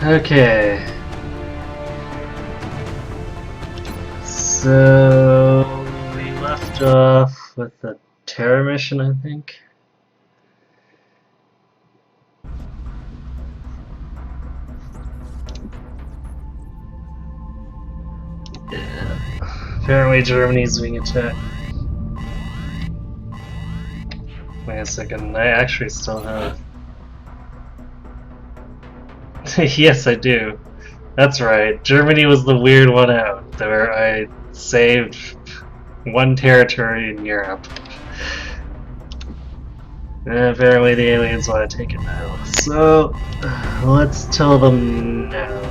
Okay. So we left off with the terror mission, I think. Yeah. Apparently Germany's being attacked. Wait a second, I actually still have... Yes, I do. That's right, Germany was the weird one out, where I saved one territory in Europe. And apparently the aliens want to take it now. So, let's tell them no.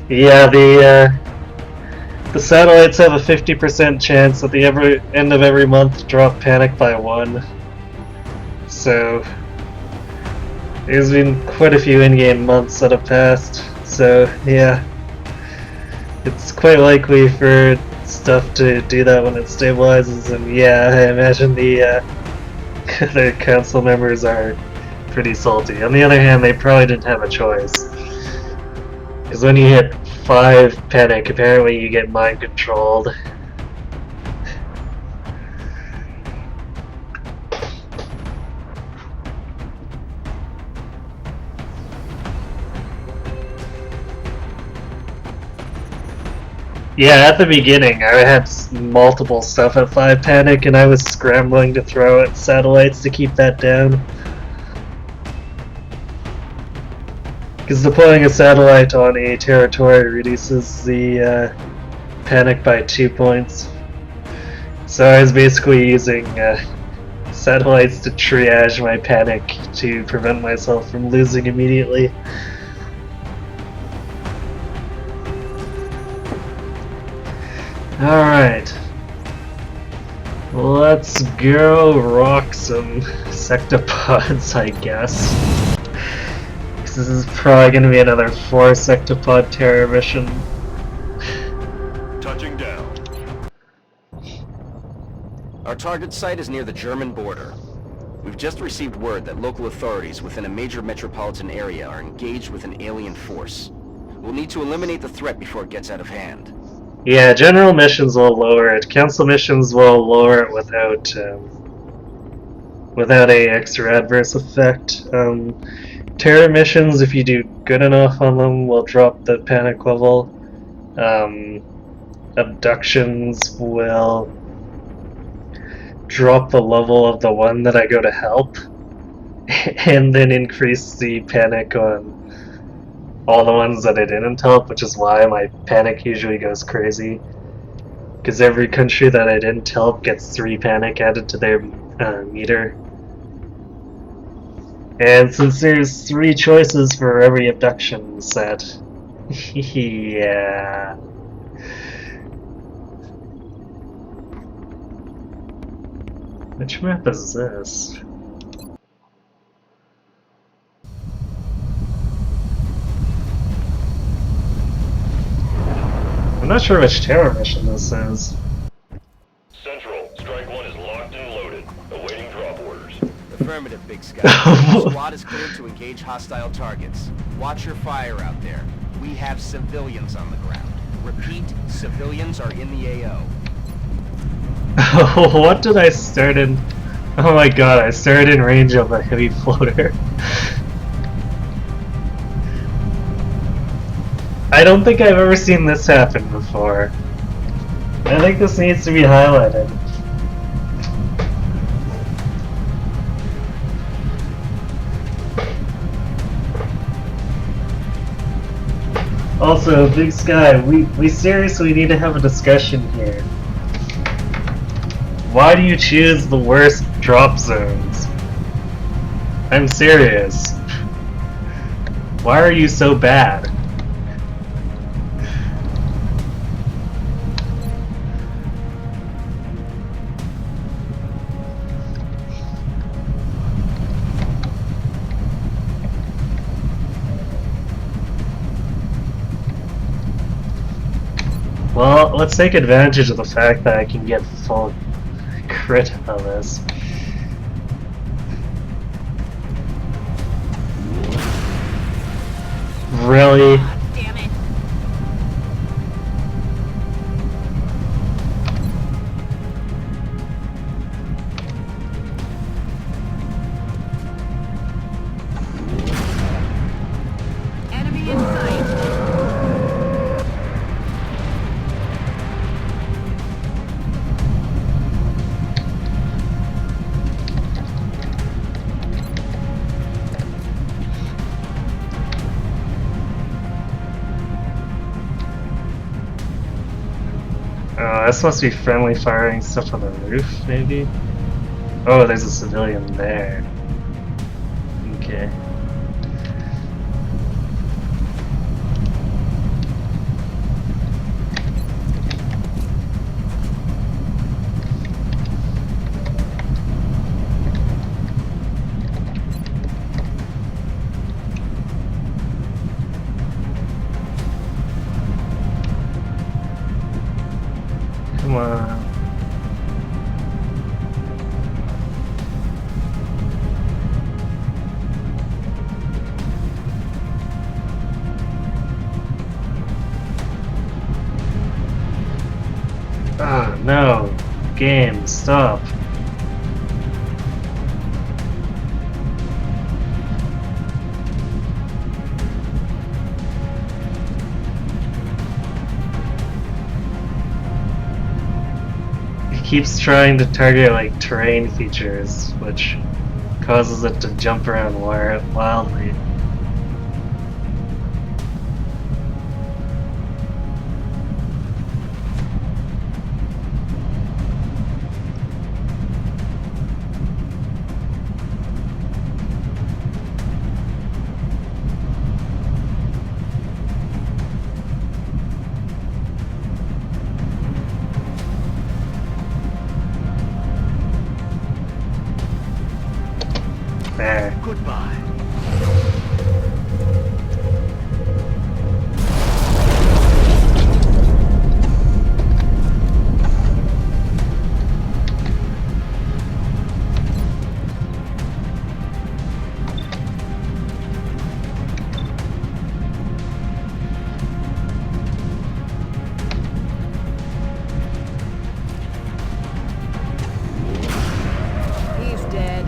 Yeah, the satellites have a 50% chance at the end of every month to drop panic by 1. So there's been quite a few in-game months that have passed. So yeah, it's quite likely for stuff to do that when it stabilizes. And yeah, I imagine the council members are pretty salty. On the other hand, they probably didn't have a choice. Because when you hit 5 panic, apparently you get mind controlled. Yeah, at the beginning I had multiple stuff at 5 panic and I was scrambling to throw at satellites to keep that down. Because deploying a satellite on a territory reduces the panic by 2 points. So I was basically using satellites to triage my panic to prevent myself from losing immediately. Alright. Let's go rock some sectopods, I guess. This is probably going to be another 4 sectopod terror mission. Touching down. Our target site is near the German border. We've just received word that local authorities within a major metropolitan area are engaged with an alien force. We'll need to eliminate the threat before it gets out of hand. Yeah, general missions will lower it. Council missions will lower it without a extra adverse effect. Terror missions, if you do good enough on them, will drop the panic level. Abductions will drop the level of the one that I go to help, and then increase the panic on all the ones that I didn't help, which is why my panic usually goes crazy. Because every country that I didn't help gets 3 panic added to their meter. And since there's 3 choices for every abduction set, yeah. Which map is this? I'm not sure which terror mission this is. Central, Strike 1 is locked and loaded, awaiting drop orders. Affirmative, Big Sky. Squad is cleared to engage hostile targets. Watch your fire out there. We have civilians on the ground. Repeat, civilians are in the AO. What did I start in? Oh my god, I started in range of a heavy floater. I don't think I've ever seen this happen before. I think this needs to be highlighted. Also, Big Sky, we seriously need to have a discussion here. Why do you choose the worst drop zones? I'm serious. Why are you so bad? Well, let's take advantage of the fact that I can get full crit on this. Really? Damn it. Enemy in sight. This must be friendly firing stuff on the roof, maybe? Oh, there's a civilian there. Okay. Come on. Ah, no. Game, stop. It keeps trying to target like terrain features, which causes it to jump around wildly. There. Goodbye. He's dead.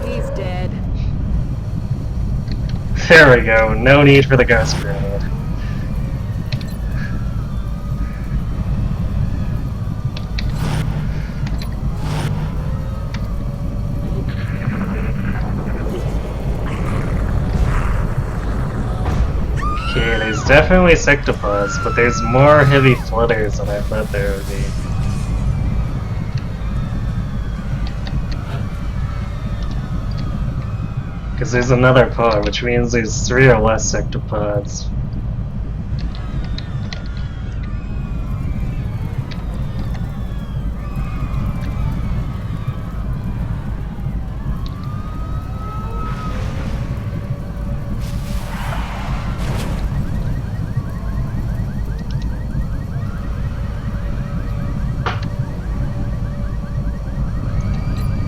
He's dead. There we go. No need for the ghost grenade. Okay, there's definitely sectopods, but there's more heavy flutters than I thought there would be. Because there's another pod, which means there's 3 or less sectopods.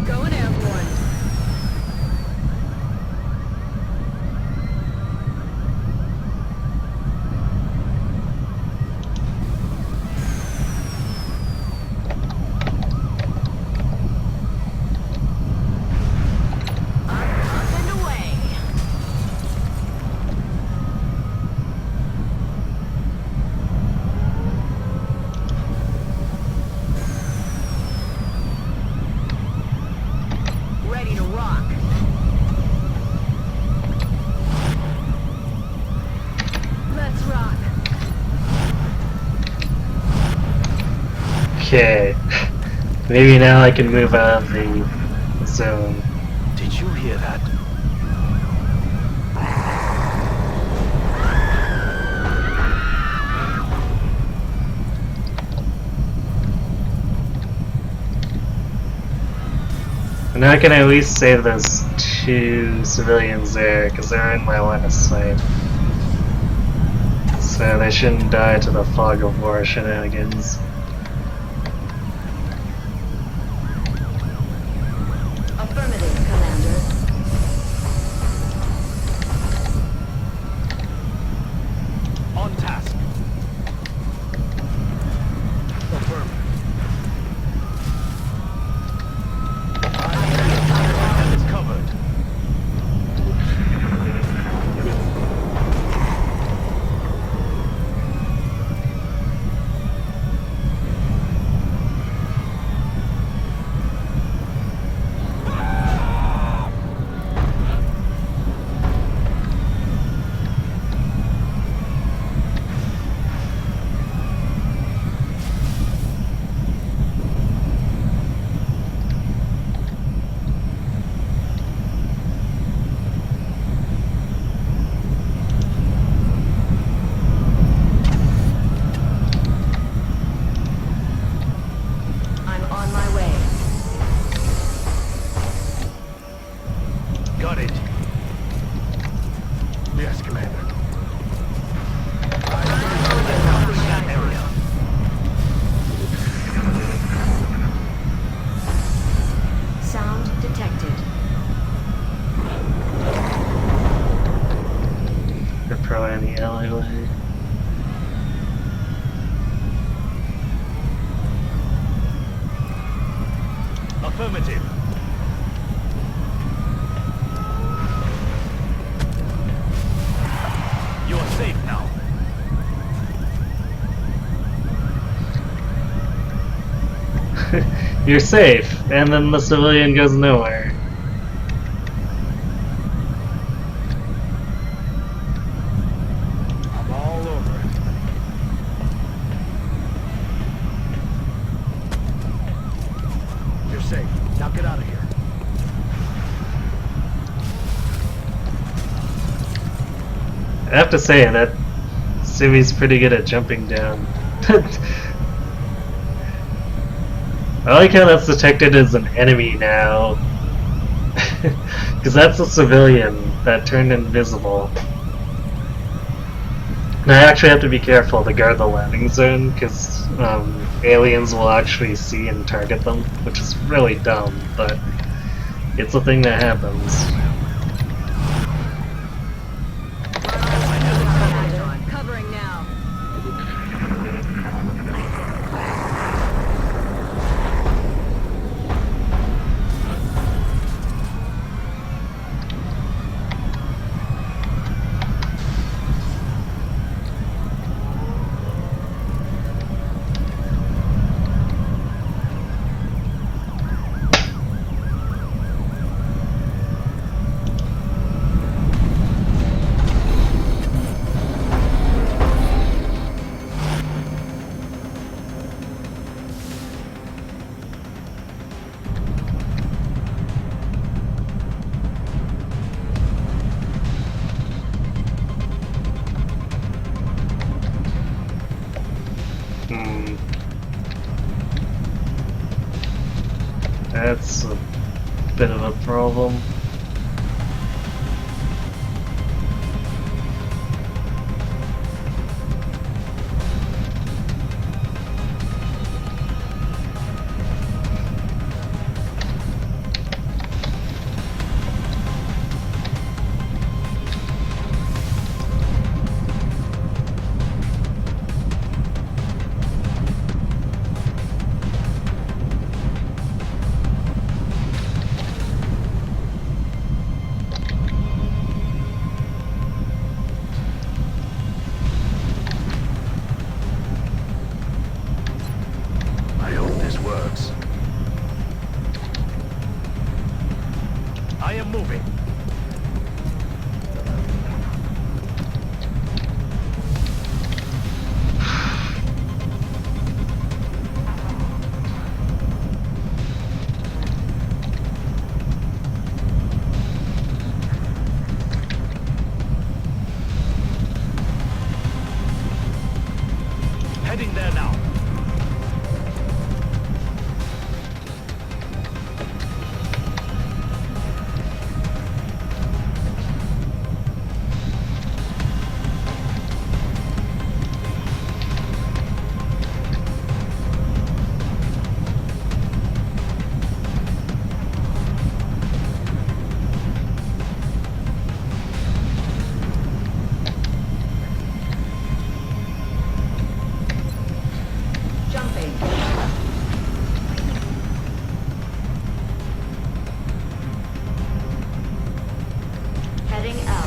Going airborne. Okay. Maybe now I can move out of the zone. Did you hear that? And now I can at least save those 2 civilians there, because they're in my line of sight. So they shouldn't die to the fog of war shenanigans. Affirmative, Commander. On task. Affirm. It's covered. I'm on my way. Got it. Yes, Commander. Sound detected. They're probably in the alleyway. Affirmative. You are safe now. You're safe, and then the civilian goes nowhere. I'm all over it. You're safe. Now get out of here. I have to say that Civvy's pretty good at jumping down. I like how that's detected as an enemy now. Because that's a civilian that turned invisible. And I actually have to be careful to guard the landing zone, because aliens will actually see and target them, which is really dumb, but it's a thing that happens. Covering now. That's a bit of a problem. Heading there now. Jumping. Heading out.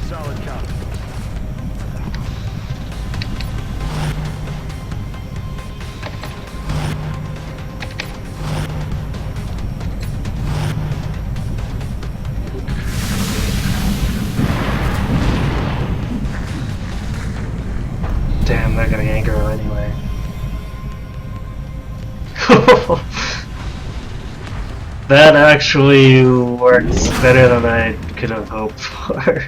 Solid copy. Damn, they're gonna aggro anyway. That actually works better than I could have hoped for.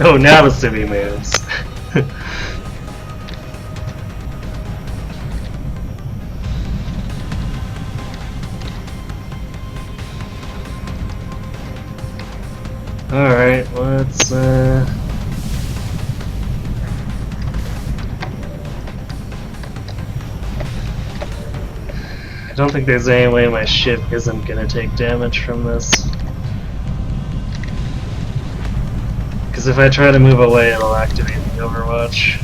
Oh, now the city moves. Alright, let's I don't think there's any way my ship isn't gonna take damage from this. Because if I try to move away, it'll activate the Overwatch.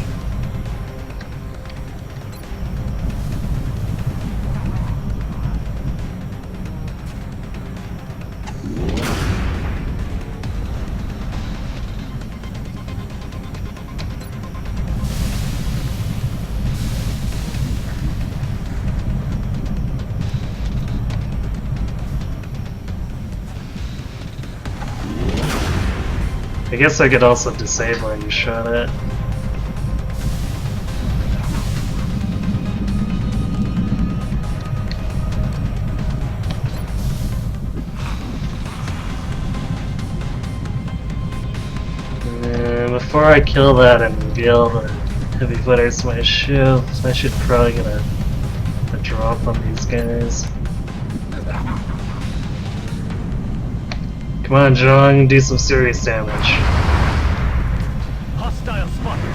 I guess I could also disable and shut it. And before I kill that and reveal the heavy footers to my ship, I should probably get a drop on these guys. Come on, Zhang, do some serious damage. Hostile spotted.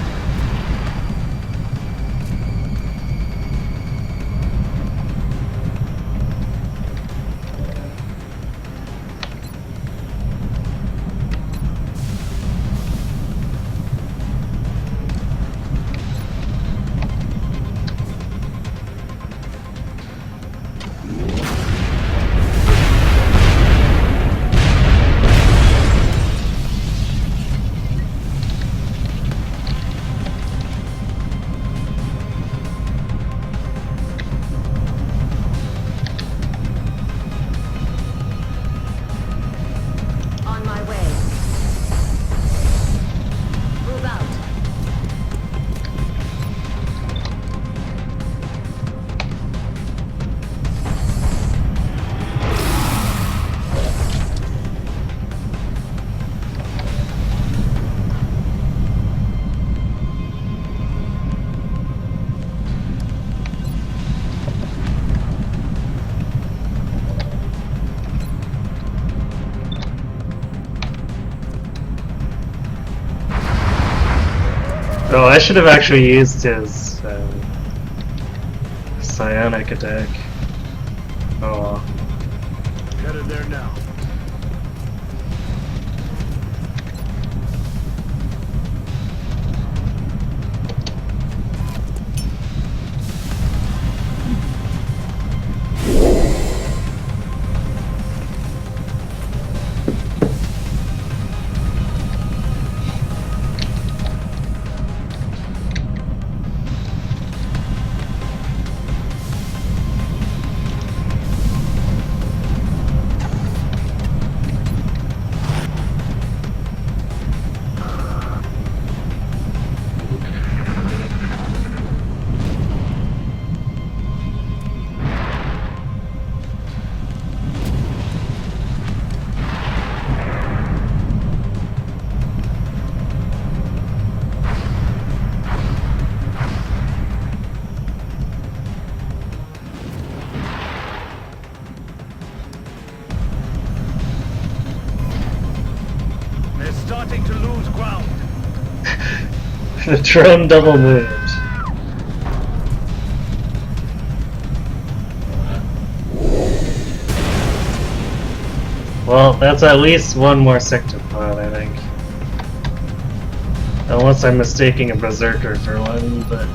Oh, I should have actually used his psionic attack. Oh. Headed there now. Starting to lose ground. The drone double moved. Well, that's at least one more sectopod, I think. Unless I'm mistaking a berserker for one, but...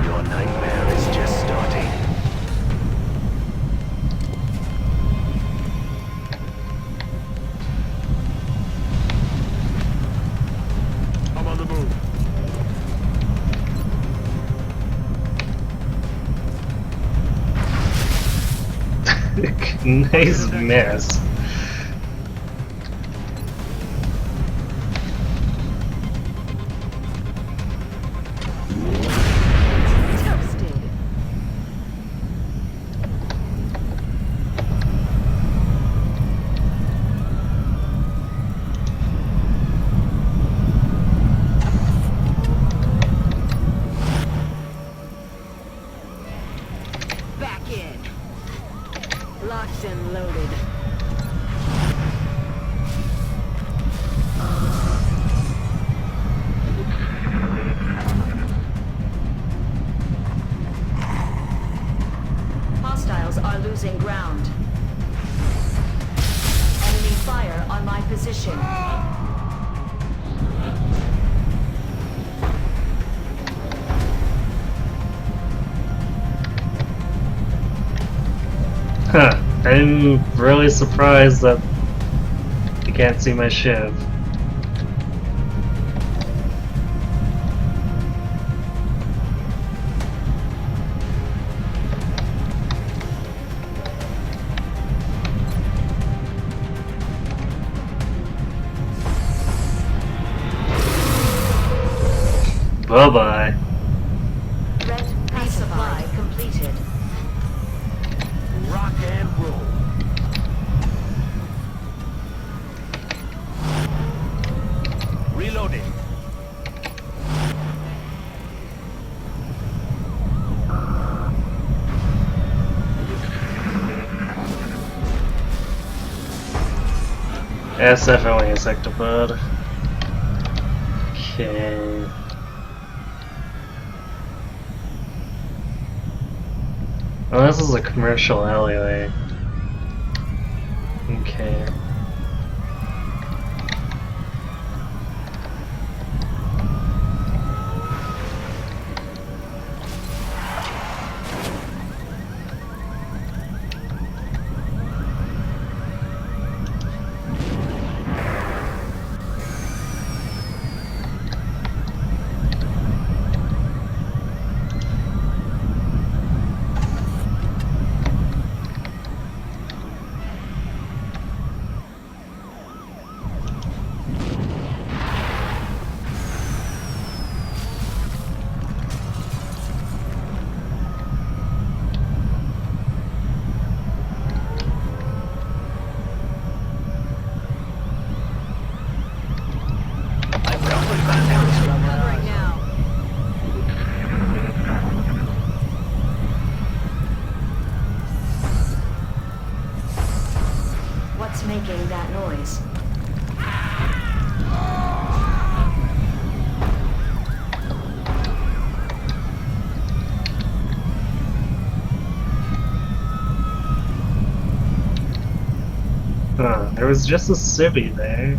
Your nightmare is just starting. I'm on the move. Nice miss. Toasted. Back in. Locked and loaded. Hostiles are losing ground. Enemy fire on my position. Huh. I'm really surprised that you can't see my shiv. Bye-bye. Red resupply completed. Rock and roll. Reloading. That's definitely a sectopod. Okay. Oh, this is a commercial alleyway. Okay. There was just a civvy there.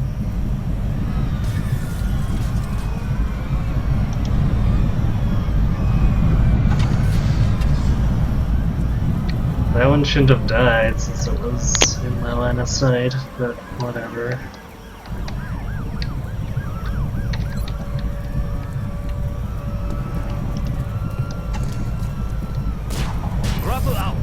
That one shouldn't have died since it was in my line of sight, but whatever. Grapple out.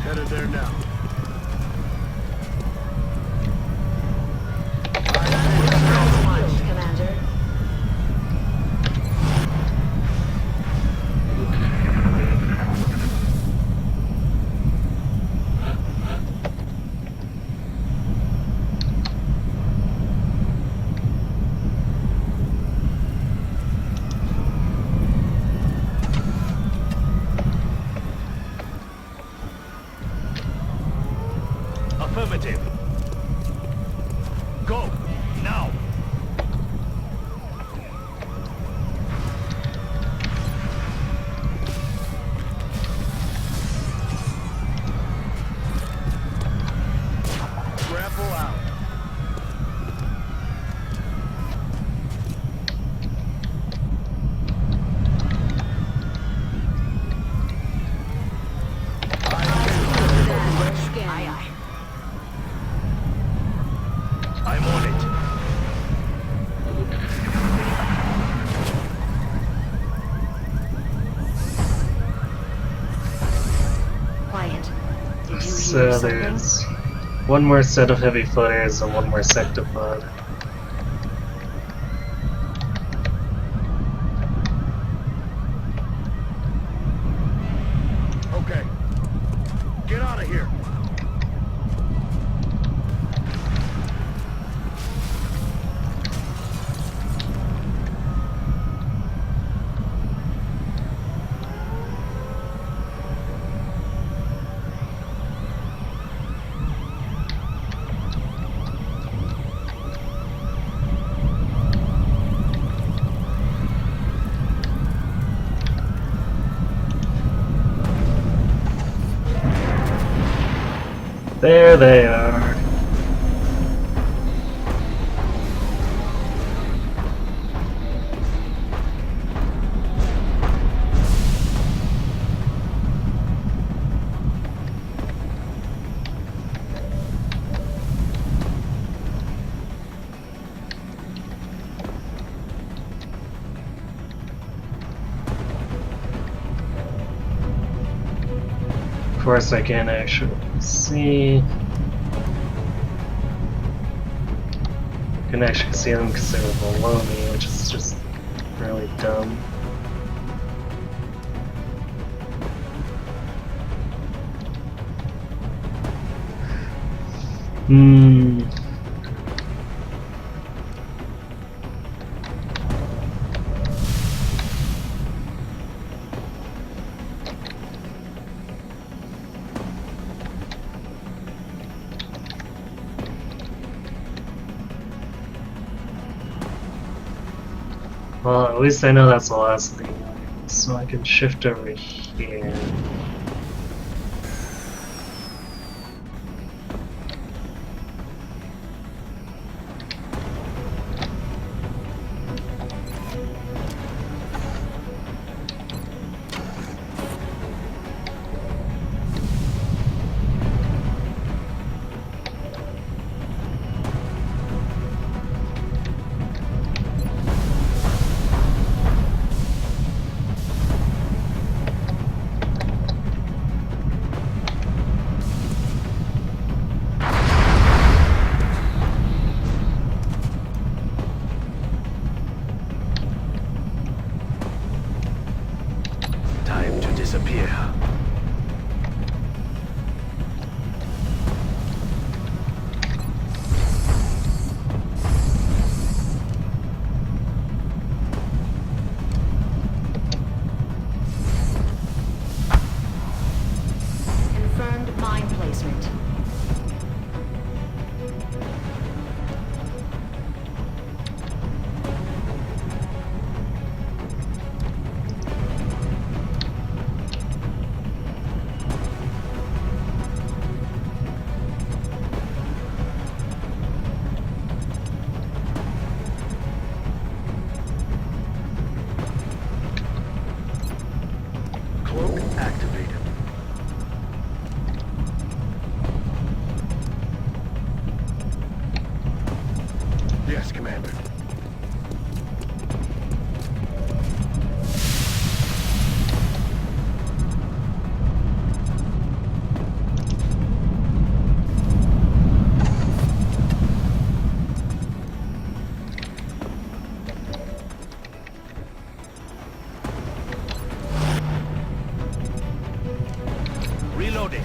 Headed there now. Much, Commander. Affirmative. Go, now. Grapple out. Scanning. I'm on it. Quiet. Did you hear So something? there's one more set of heavy footers and one more sectopod. Okay. Get out of here. There they are. Of course I can't actually see. I can actually see them because they were below me, which is just really dumb. Well, at least I know that's the last thing. So I can shift over here. Yes, Commander. Reloading.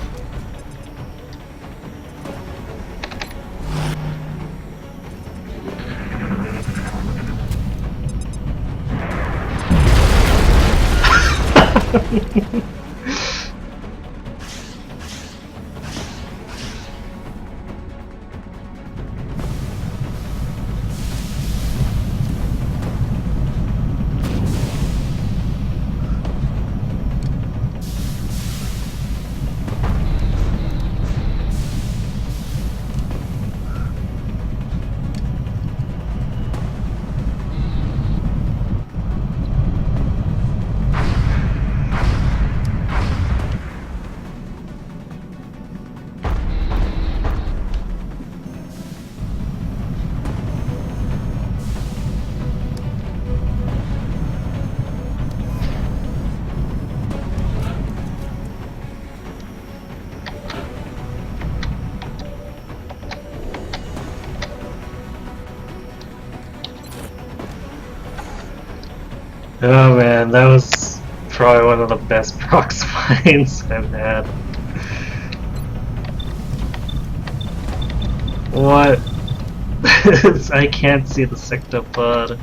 Oh man, that was probably one of the best prox finds I've had. What? I can't see the sector pod.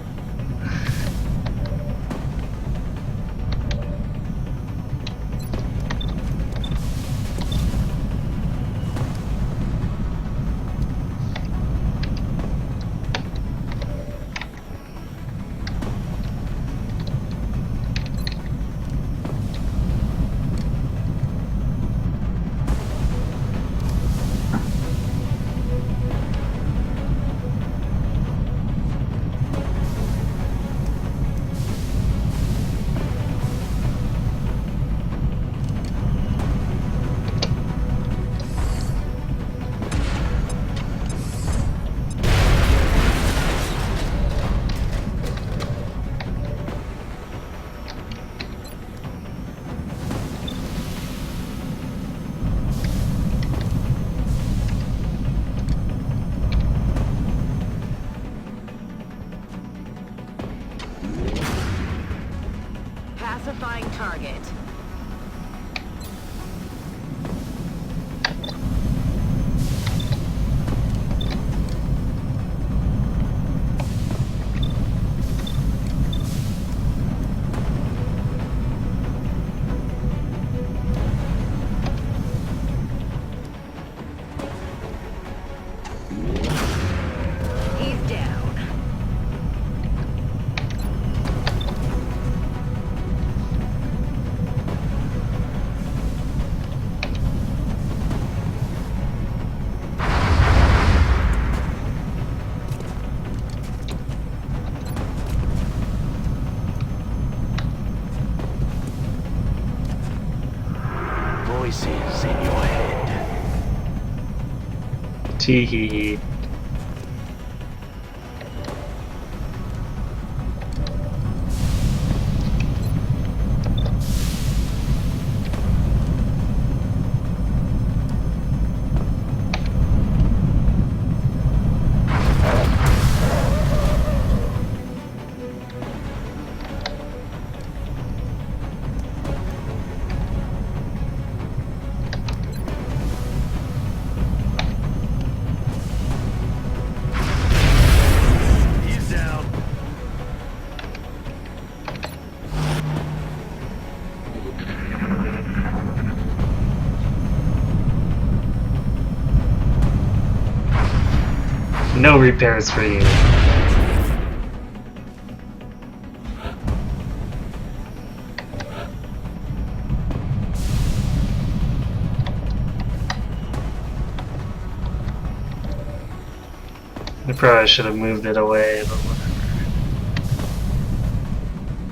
Pacifying target. He's down. Voices in your head. Tee hee hee. He's down. No repairs for you. I probably should have moved it away, but whatever.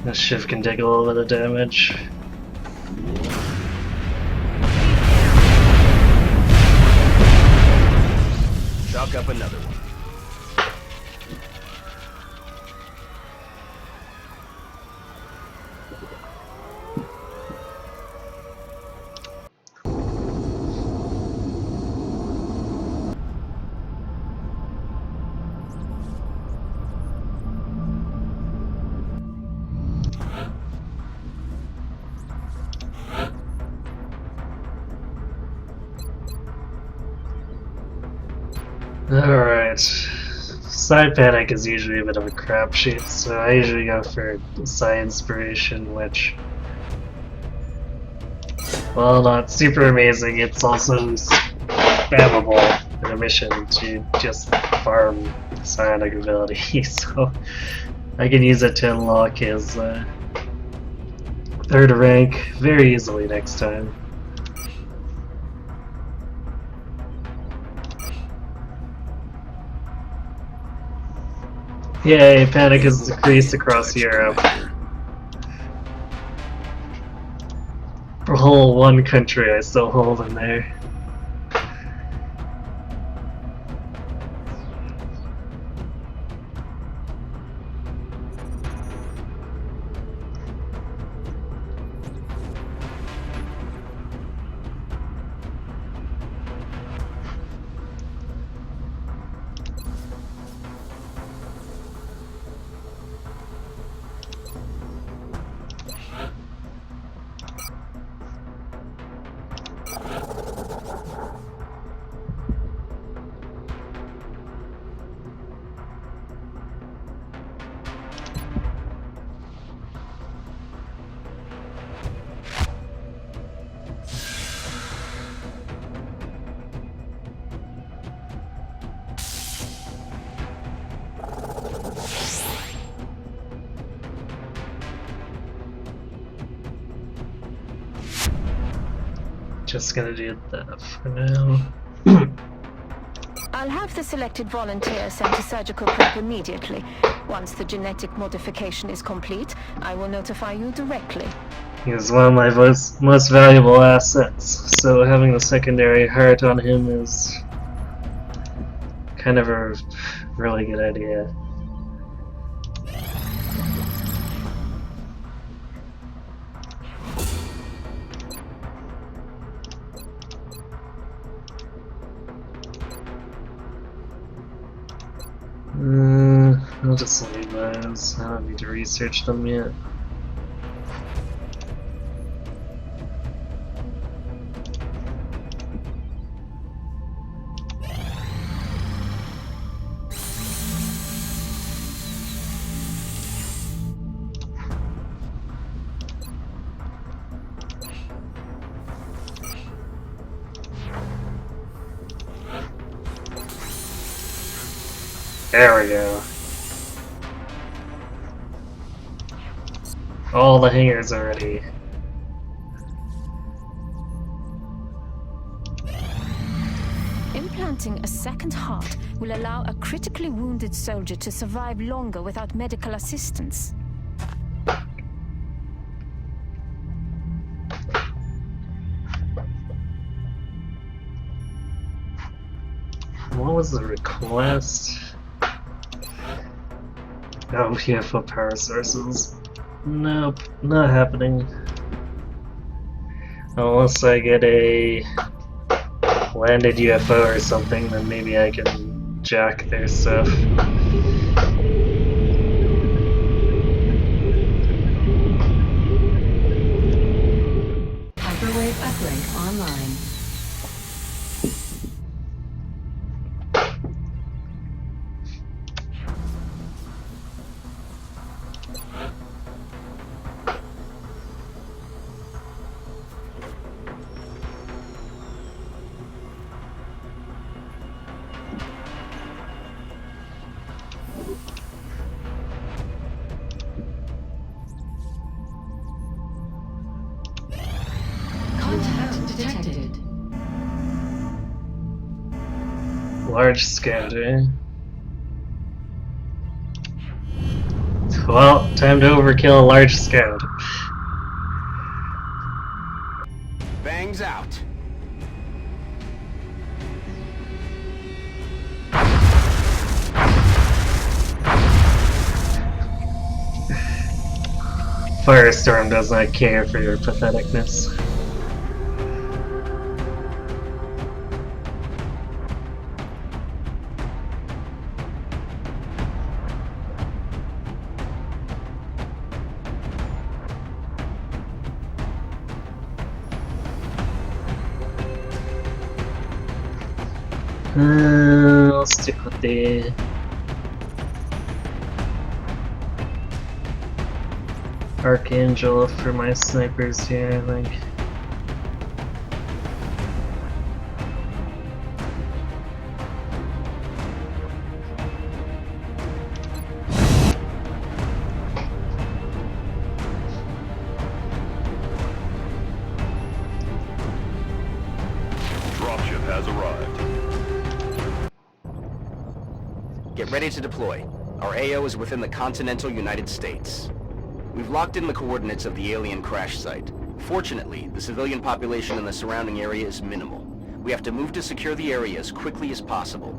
This shiv can take a little bit of damage. Chalk up another one. Alright. Psi Panic is usually a bit of a crapshoot, so I usually go for Psi Inspiration, which, well, not super amazing, it's also spammable in a mission to just farm psionic ability, so I can use it to unlock his third rank very easily next time. Yay, panic has decreased across Europe. For whole one country I still hold in there. Just gonna do that for now. I'll have the selected volunteer sent to surgical prep immediately. Once the genetic modification is complete, I will notify you directly. He's one of my most valuable assets, so having the secondary heart on him is kind of a really good idea. I'll just leave those. I don't need to research them yet. There we go. All the hangers already. Implanting a second heart will allow a critically wounded soldier to survive longer without medical assistance. What was the request? Oh, UFO power sources. Nope, not happening. Unless I get a landed UFO or something, then maybe I can jack their stuff. Hyperwave uplink online. Contact detected. Large scatter. Well, time to overkill a large scout. Bangs out. Firestorm does not care for your patheticness. Let's to put the Archangel for my snipers here, I think. Dropship has arrived. Get ready to deploy. Our AO is within the continental United States. We've locked in the coordinates of the alien crash site. Fortunately, the civilian population in the surrounding area is minimal. We have to move to secure the area as quickly as possible.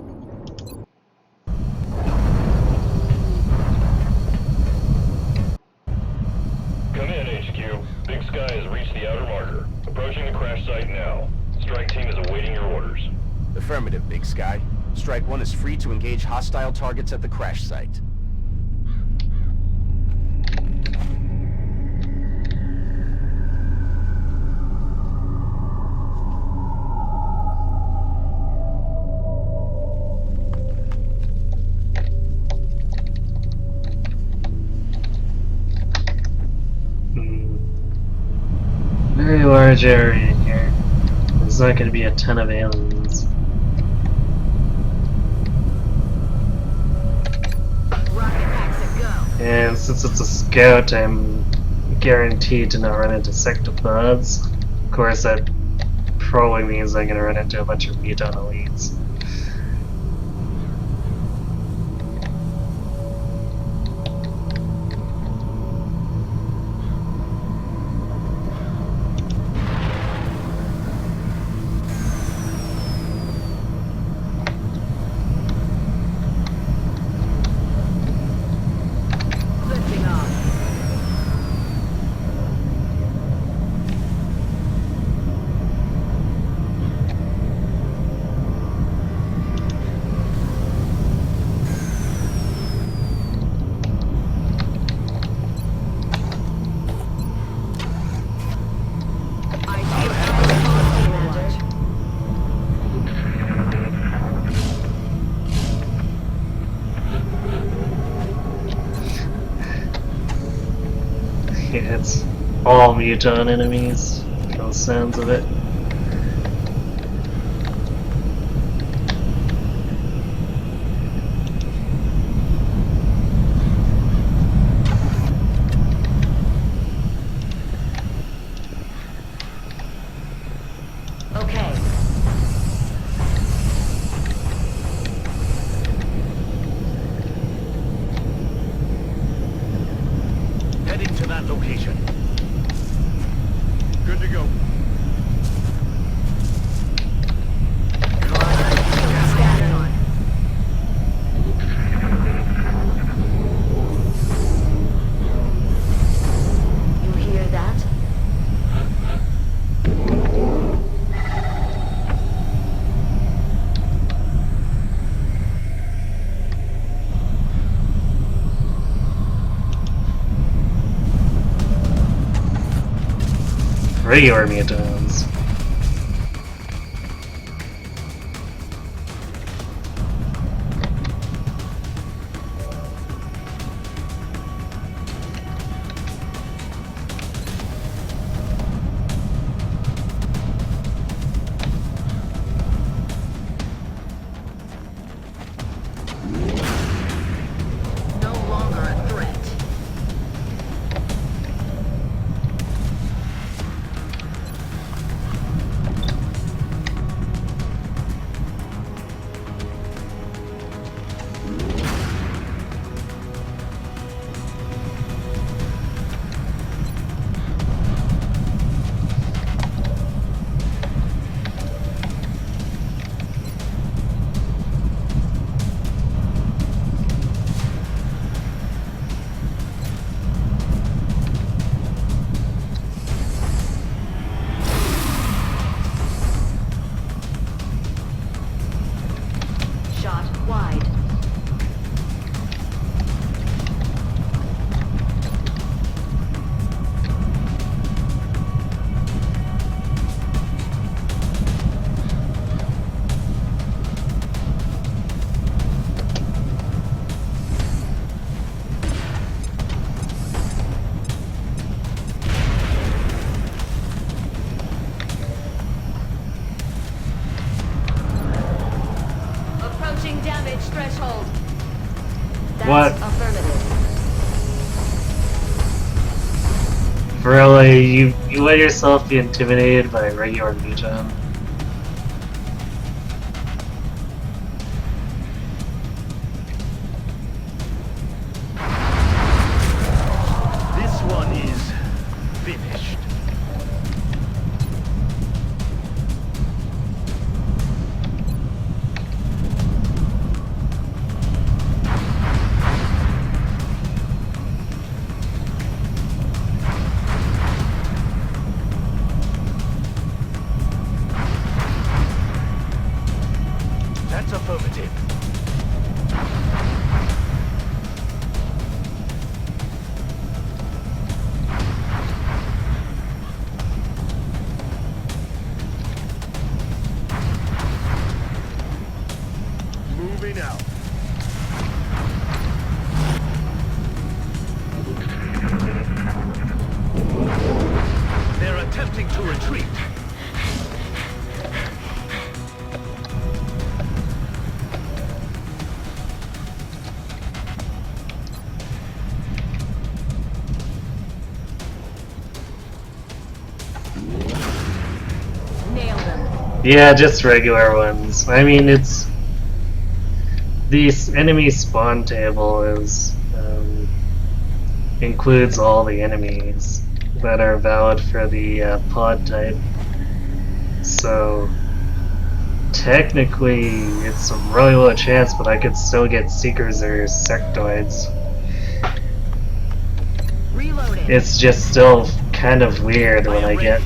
Come in, HQ. Big Sky has reached the outer marker. Approaching the crash site now. Strike team is awaiting your orders. Affirmative, Big Sky. Strike 1 is free to engage hostile targets at the crash site. Very large area here. There's not going to be a ton of aliens. Rocket packs a go. And since it's a scout, I'm guaranteed to not run into sectopods. Of course, that probably means I'm going to run into a bunch of mutant elites. Lifting off. I see Commander. It's all mutant enemies, from the sounds of it. Okay. Heading to that location. Good to go. Scanning on. You hear that? Regular mutants. No longer a threat. What? Affirmative. Really? You let yourself be intimidated by a regular muton? This one is finished. That's affirmative. Moving out. They're attempting to retreat. Nail them. Yeah, just regular ones. I mean, it's the enemy spawn table is includes all the enemies that are valid for the pod type. So technically, it's a really low chance, but I could still get seekers or sectoids. Reloading. It's just still kind of weird when I get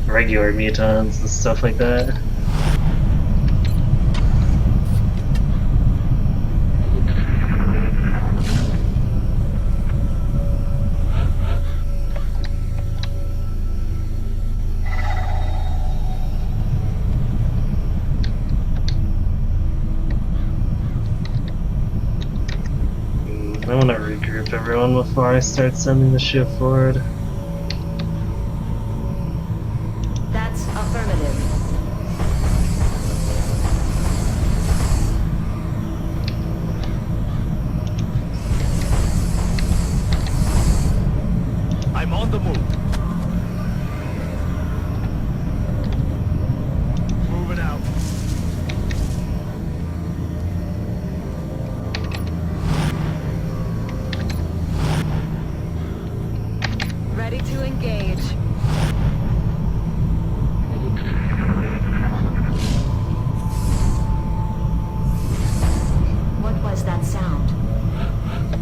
regular mutons and stuff like that. I want to regroup everyone before I start sending the ship forward. That's affirmative. I'm on the move. Moving out. Ready to engage. What was that sound?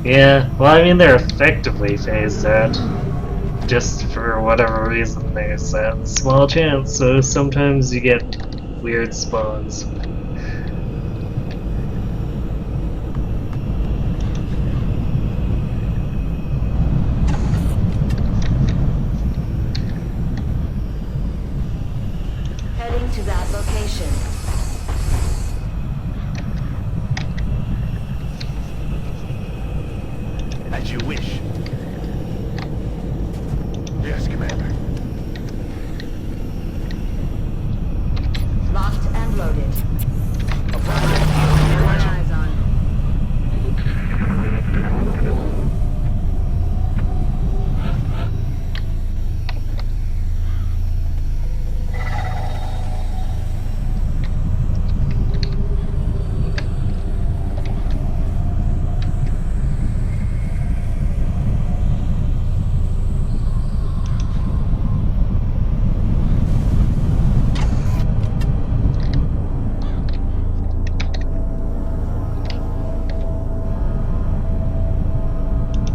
Yeah, well, I mean, they're effectively phased out. Just for whatever reason, there's that small chance, so sometimes you get weird spawns. Heading to that location. As you wish. Yes, Commander. Locked and loaded. My eyes on.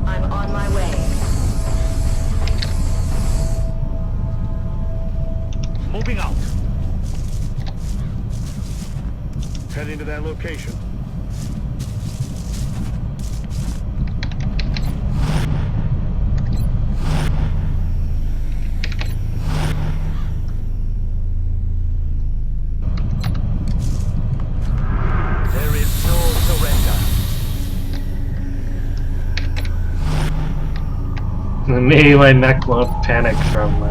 I'm on my way. Moving out. Heading to that location. There is no surrender. Maybe my mech won't panic from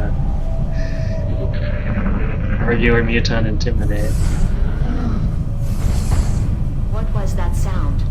regular muton intimidate. What was that sound?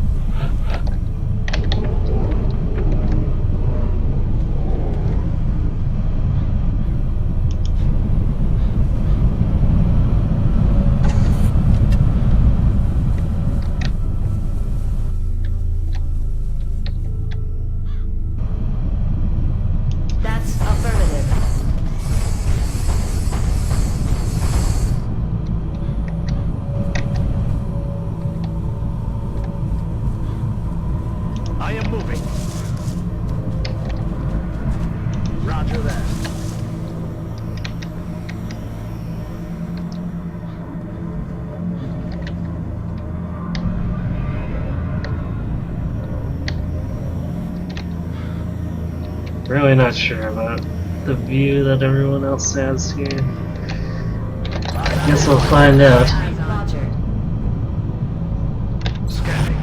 I am moving. Roger that. Really not sure about the view that everyone else has here. Guess we'll find out. Roger. Scanning.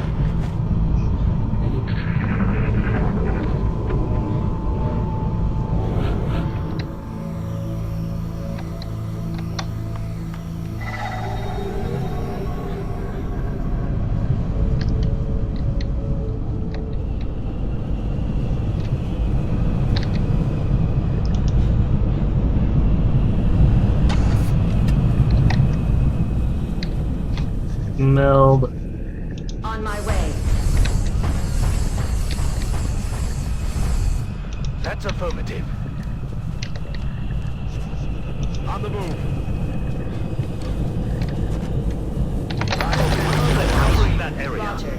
Meld. On my way. That's affirmative. On the move. Covering that area. Roger.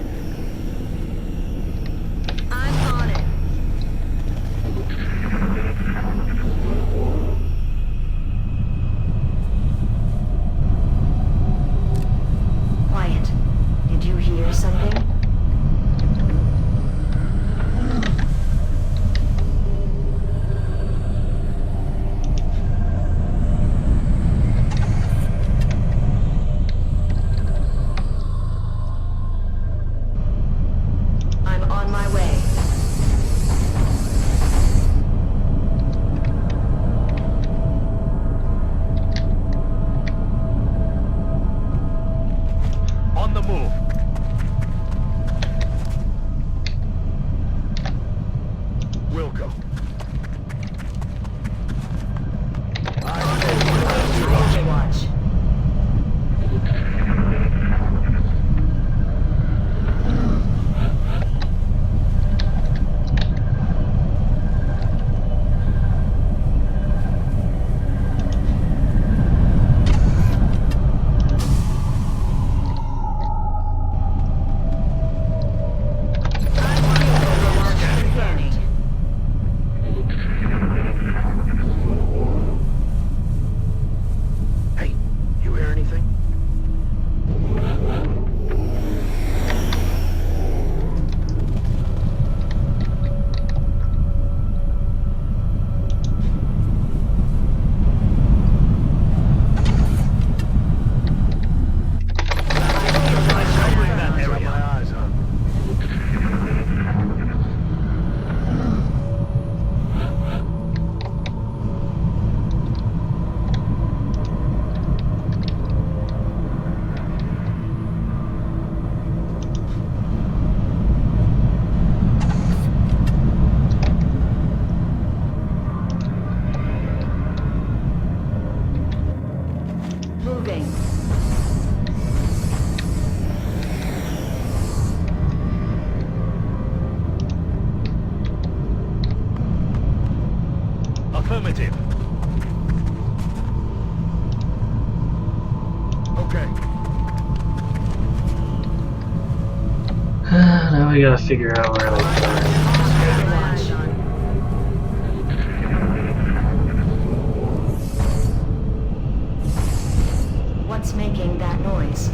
I'm on it. Quiet. Did you hear something? I'm on my way. On the move. Wilco. Watch. Scanning. Hey, you hear anything? Covering that area. My eyes on. Moving. Affirmative. Okay. Now we gotta figure out where they are. Watch. What's making that noise?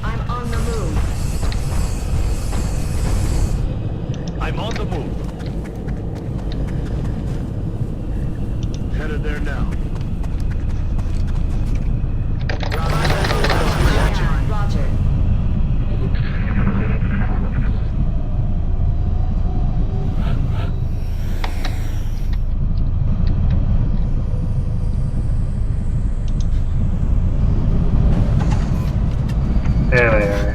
I'm on the move. I'm on the move. Headed there now. Roger. There they are.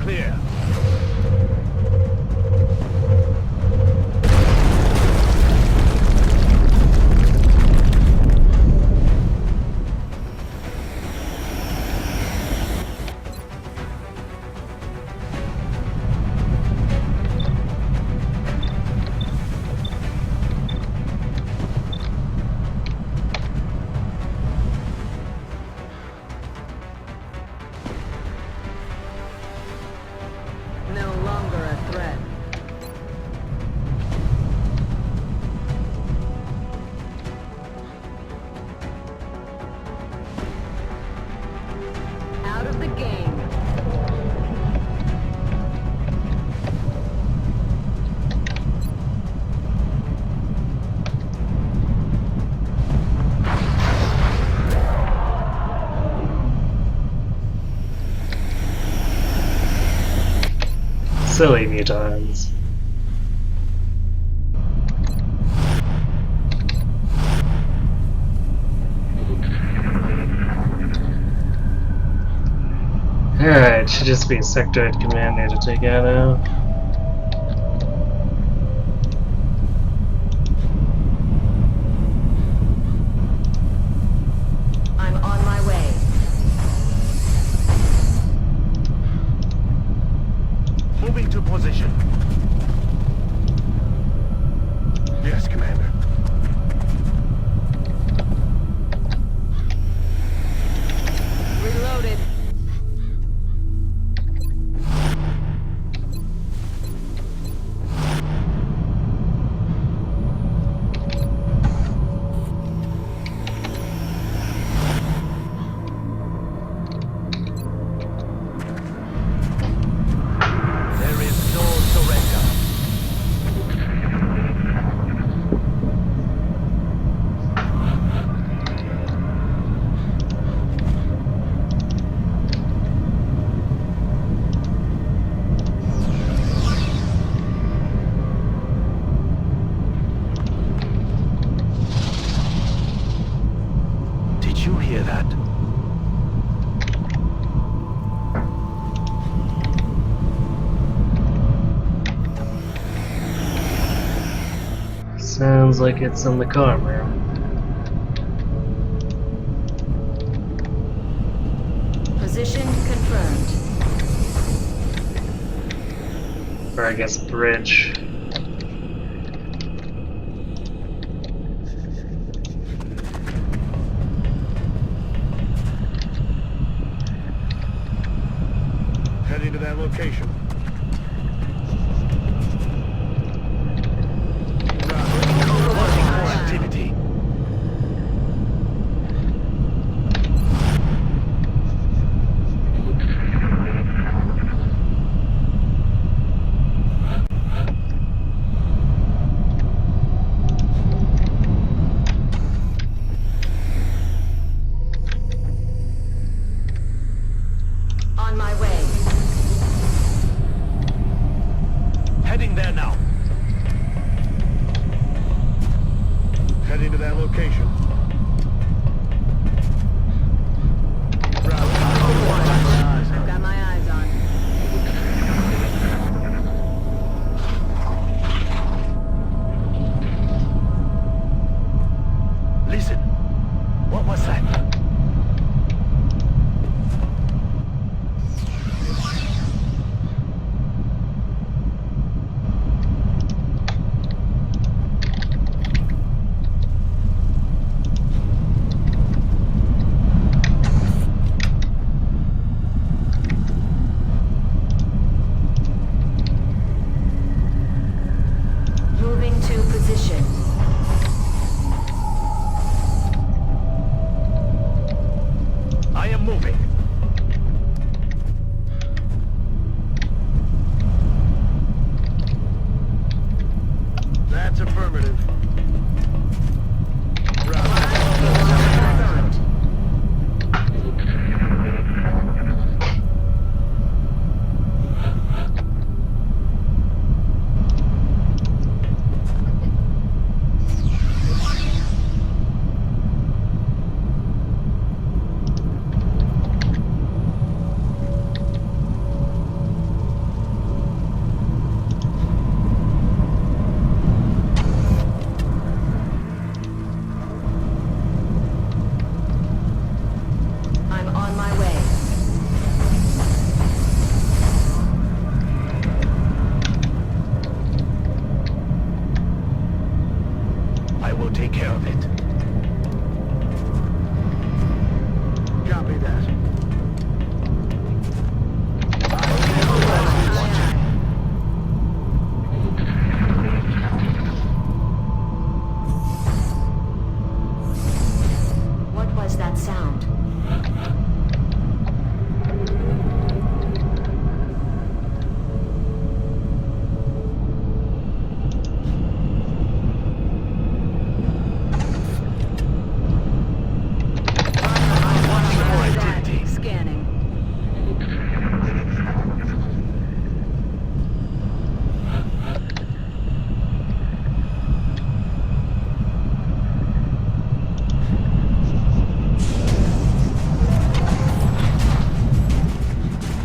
clear. No longer a threat. Out of the game. Silly mutons. Alright, should just be a sectoid command there to take out now. I'm on my way. Moving to position. Yes, Commander. Reloaded. There is no surrender. Did you hear that? Sounds like it's in the car room. Position confirmed. Or I guess bridge. Heading to that location. Watching more activity. On my way. Heading there now. Heading to that location. I've got my eyes on. Listen. What was that? Moving to position. I am moving. That's affirmative. Confirmed.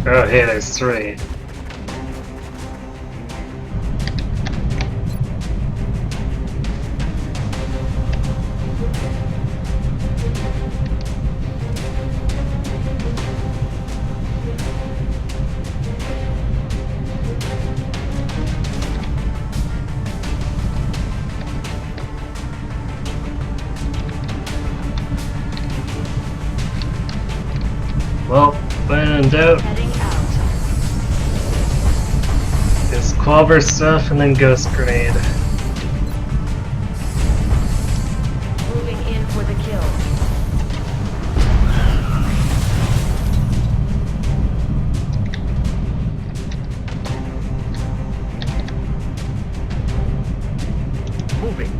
Oh, hey, there's 3. Well, when in doubt, Heading out. is Quabber stuff and then Ghost Grenade. Moving in for the kill. Moving.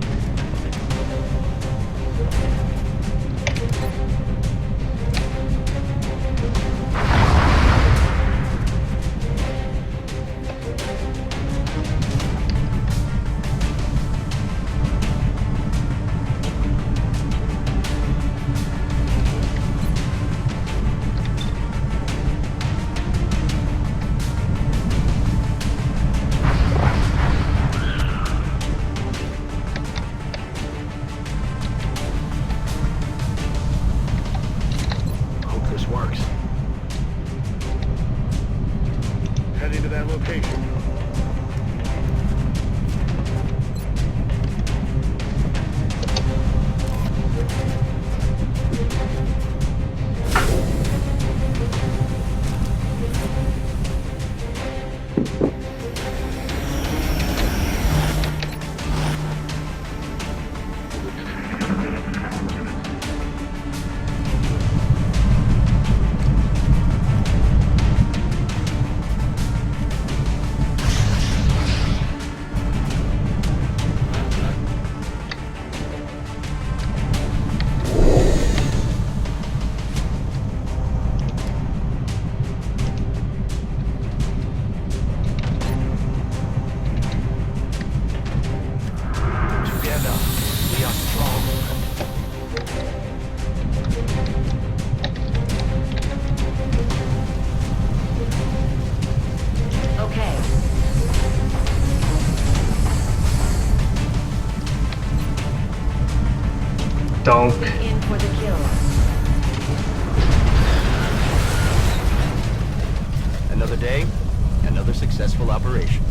Hope this works. Heading to that location. Together, we are strong. Okay. Donk. Moving in for the kill. Another day, another successful operation.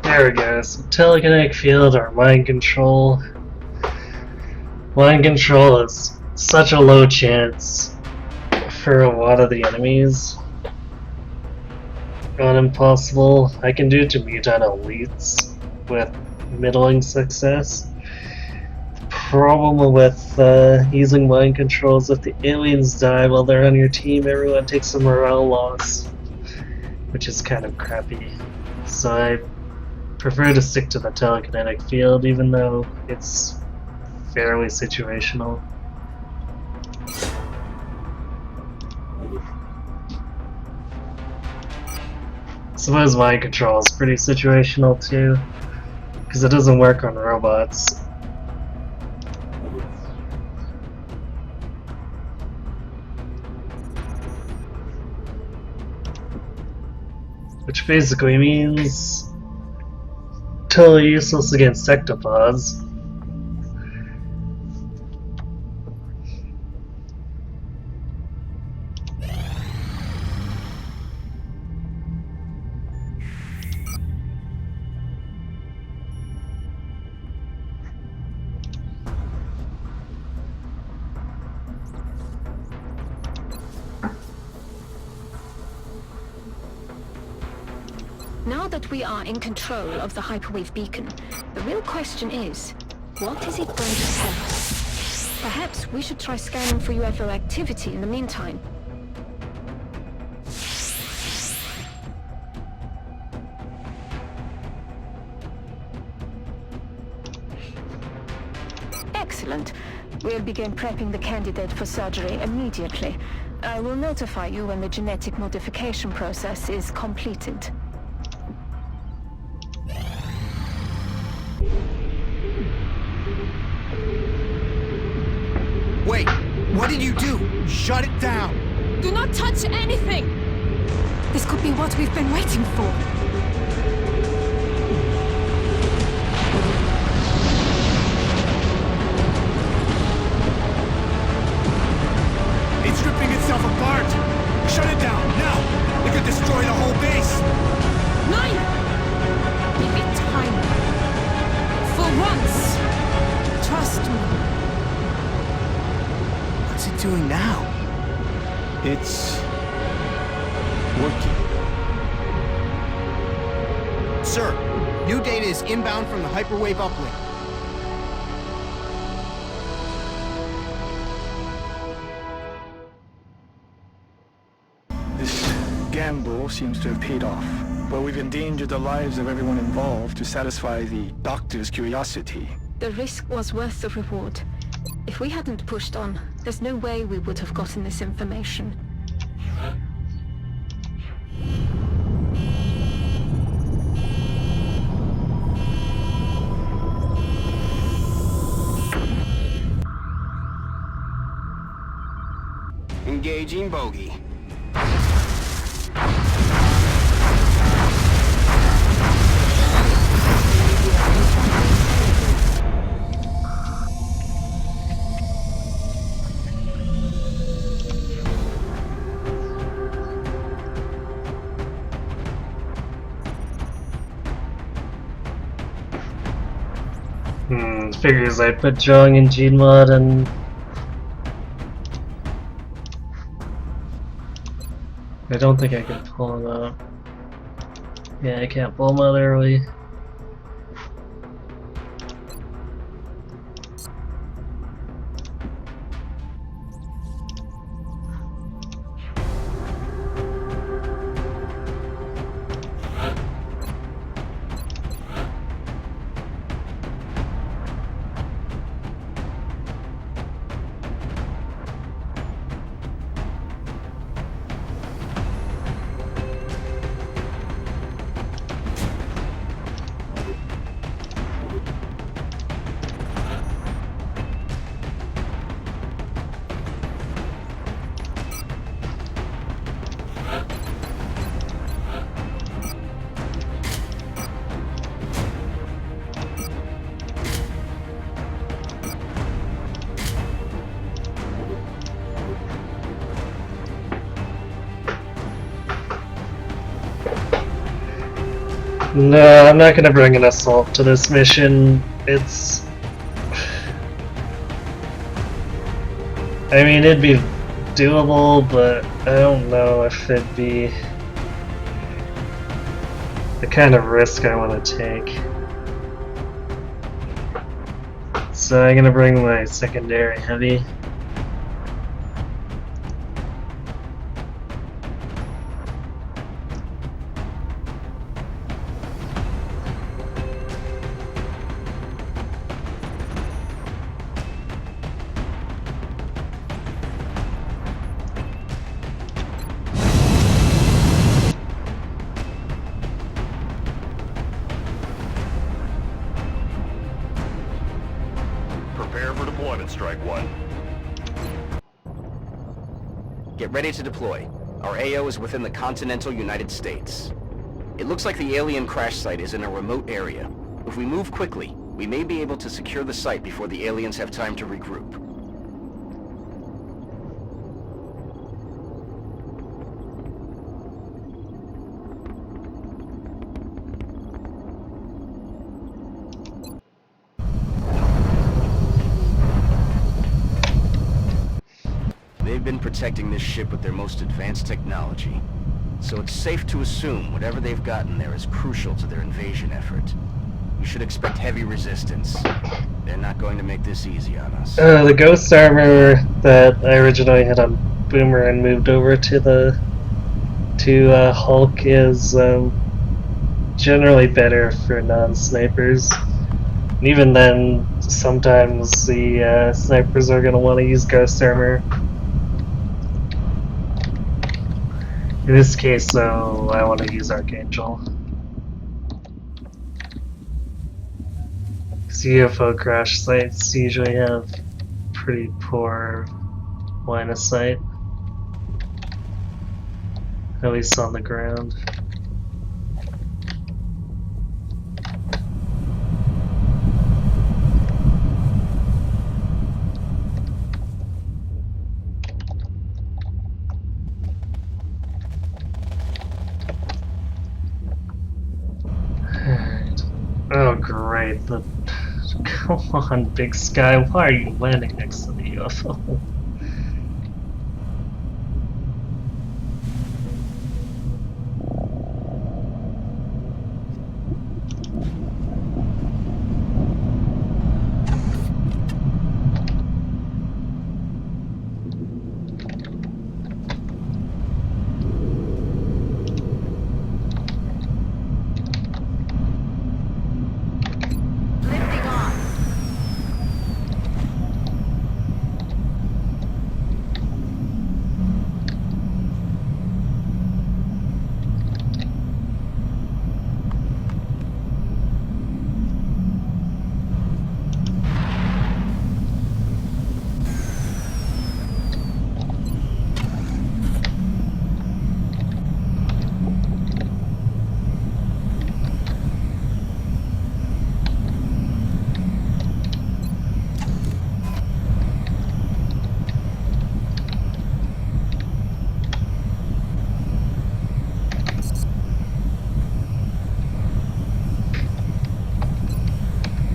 There we go. So telekinetic field or mind control. Mind control is such a low chance for a lot of the enemies. Not impossible. I can do it to mute on elites with middling success. Problem with using mind controls, if the aliens die while they're on your team, everyone takes a morale loss, which is kind of crappy. So I prefer to stick to the telekinetic field, even though it's fairly situational. Suppose mind control is pretty situational too, because it doesn't work on robots. Which basically means totally useless against sectopods. Now that we are in control of the hyperwave beacon, the real question is, what is it going to tell us? Perhaps we should try scanning for UFO activity in the meantime. Excellent. We'll begin prepping the candidate for surgery immediately. I will notify you when the genetic modification process is completed. Wait, what did you do? Shut it down! Do not touch anything! This could be what we've been waiting for. It's ripping itself apart! Shut it down, now! It could destroy the whole base! Nine! Give it time. For once. Trust me. What's it doing now? It's... working. Sir, new data is inbound from the hyperwave uplink. This gamble seems to have paid off, but we've endangered the lives of everyone involved to satisfy the doctor's curiosity. The risk was worth the reward. If we hadn't pushed on, there's no way we would have gotten this information. Engaging bogey. Figures I put drawing in Gmod and I don't think I can pull him out. Yeah, I can't pull him out early. No, I'm not gonna bring an assault to this mission. It's... I mean, it'd be doable, but I don't know if it'd be the kind of risk I want to take. So I'm gonna bring my secondary heavy. Prepare for deployment, Strike One. Get ready to deploy. Our AO is within the continental United States. It looks like the alien crash site is in a remote area. If we move quickly, we may be able to secure the site before the aliens have time to regroup. They've been protecting this ship with their most advanced technology, so it's safe to assume whatever they've gotten there is crucial to their invasion effort. You should expect heavy resistance. They're not going to make this easy on us. The ghost armor that I originally had on Boomer and moved over to Hulk is generally better for non-snipers. And even then, sometimes the snipers are going to want to use Ghost Armor. In this case, though, I want to use Archangel. UFO crash sites usually have pretty poor line of sight, at least on the ground. Alright. Oh great, come on, Big Sky, why are you landing next to the UFO? Lifting off.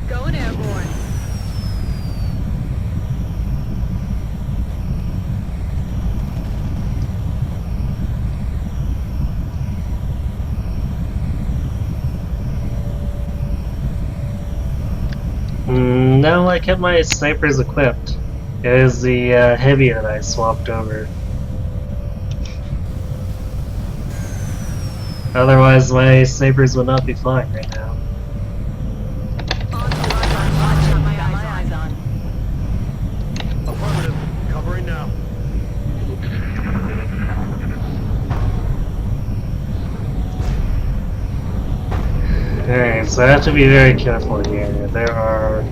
Going airborne. No, I kept my snipers equipped. It is the heavy that I swapped over. Otherwise, my snipers would not be flying right now. My eyes on. Affirmative. Covering now. Alright, so I have to be very careful here. There are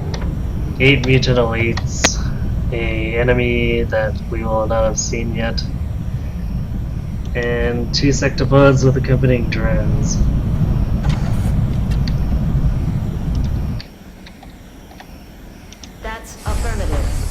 8 mutant elites, a enemy that we will not have seen yet, and 2 sectopods with accompanying drones. That's affirmative.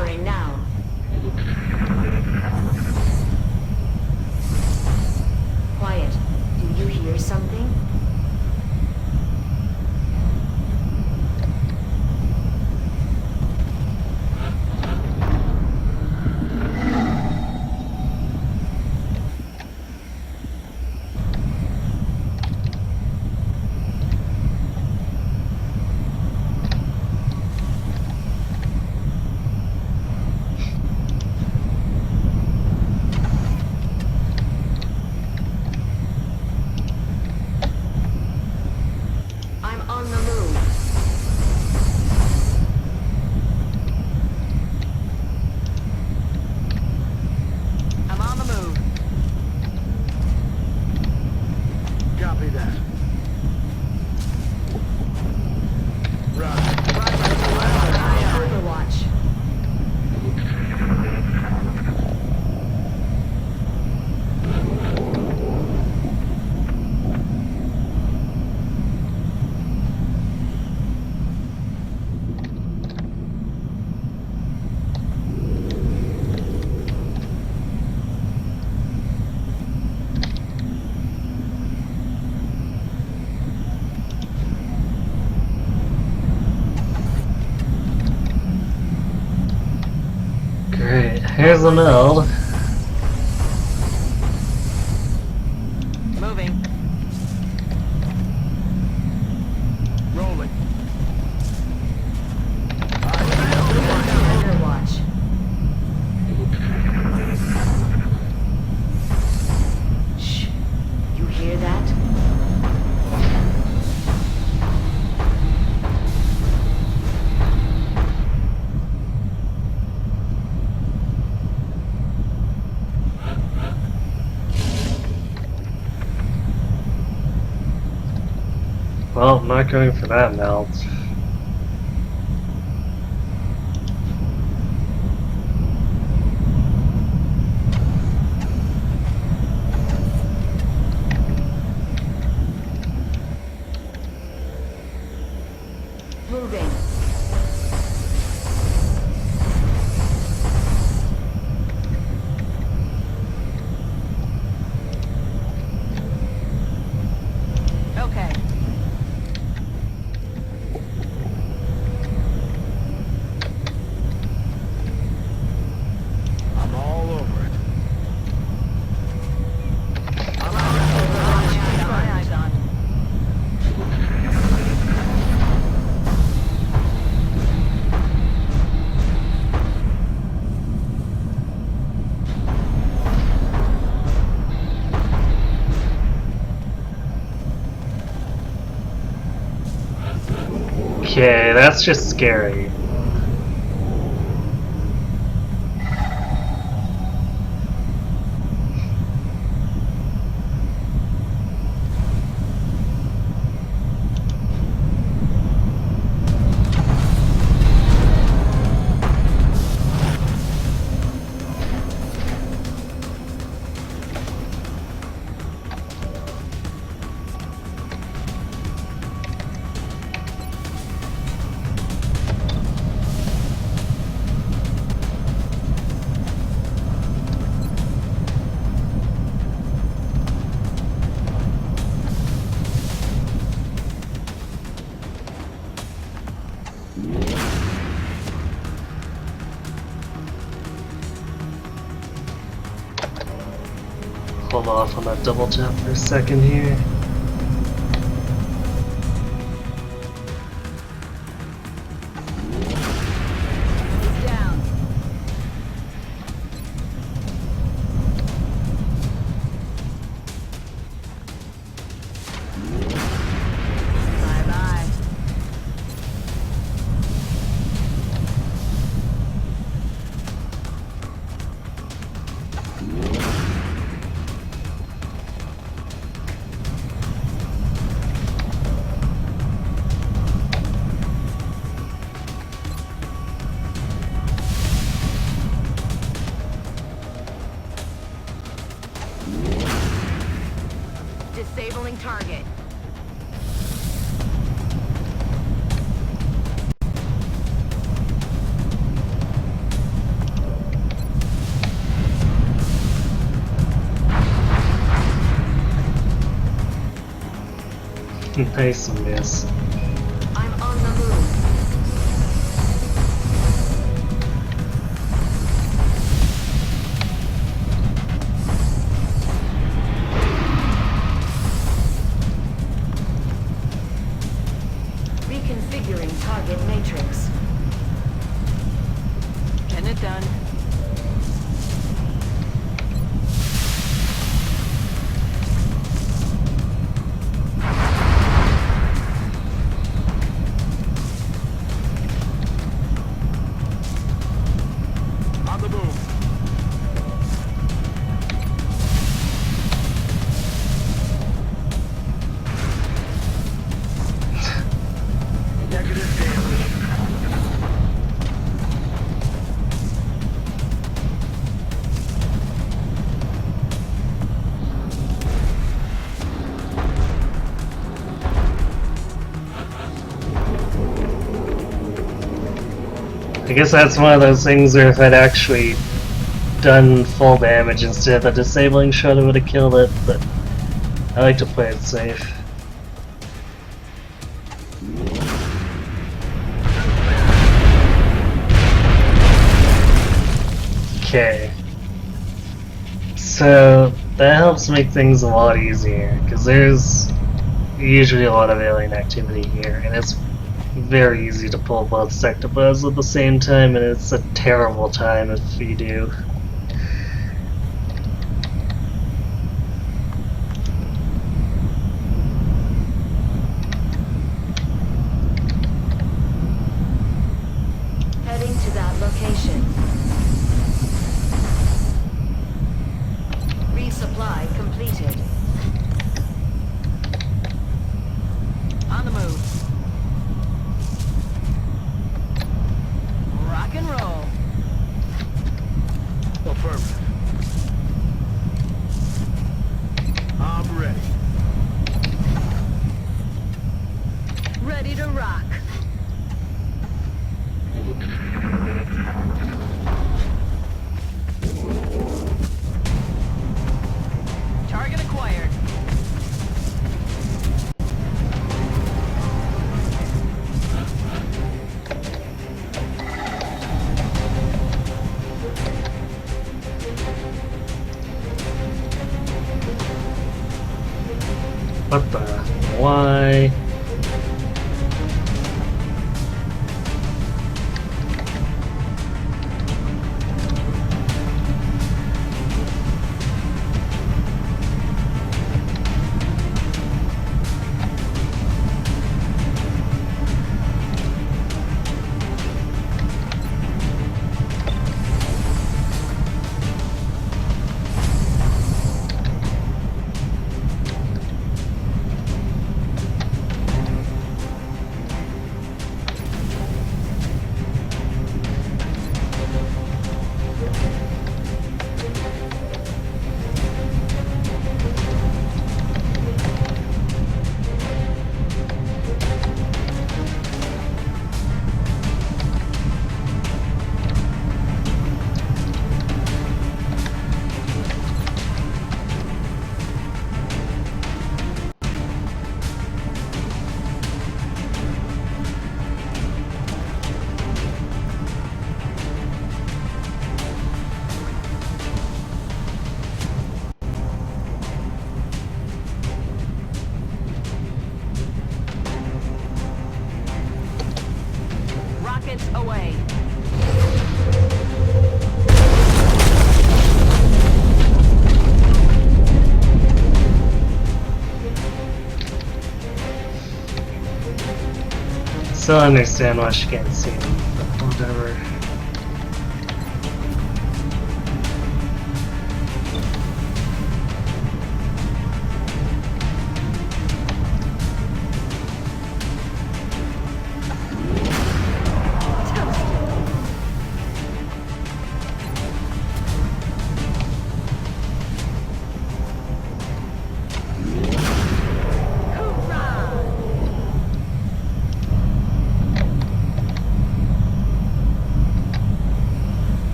Covering now. Quiet. Do you hear something? I'm on the move. I'm on the move. Copy that. Right. Overwatch. Great, here's the meld. Moving. Rolling. Well, I'm not going for that melt. Moving. Okay. I'm all over it. My eyes on. Okay, that's just scary. Hold off on that double jump for a second here. He's down. Bye-bye. Disabling target. Nice miss. I'm on the move. Reconfiguring target matrix. Getting it done. On the move. Negative damage. I guess that's one of those things where if I'd actually done full damage instead of the disabling shot, it would have killed it, but I like to play it safe. Okay. So that helps make things a lot easier, because there's usually a lot of alien activity here, and it's very easy to pull both sectabuzz at the same time, and it's a terrible time if you do. Heading to that location. Resupply completed. On the move. What the? Why? Rockets away. Still understand why she can't see him, but whatever.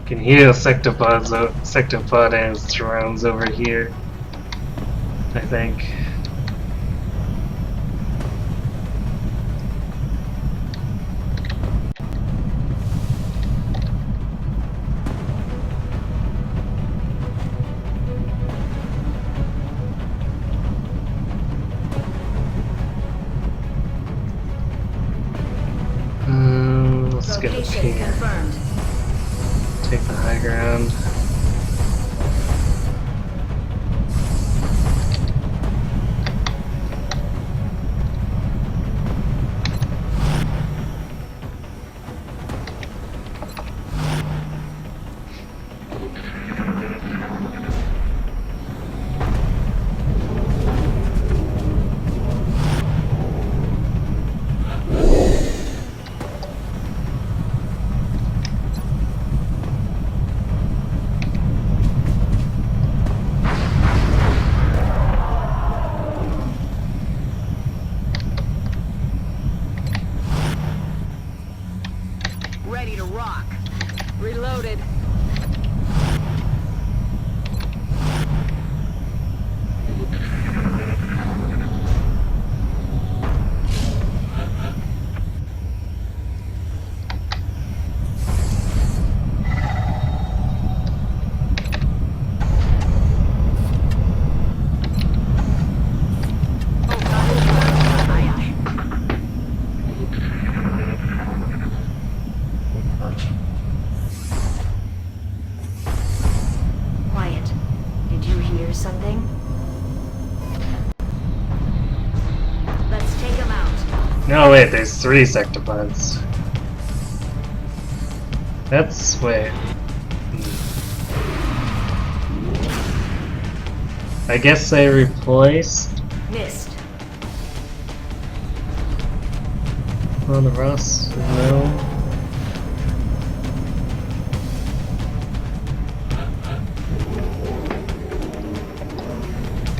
Can hear Sectopod and its drones over here, I think. Let's get up Location here. confirmed. Take the high ground. Ready to rock. Reloaded. Quiet. Did you hear something? Let's take him out. No, wait, there's 3 sectopods. That's... wait. I guess they replaced... Missed. on the rust? No.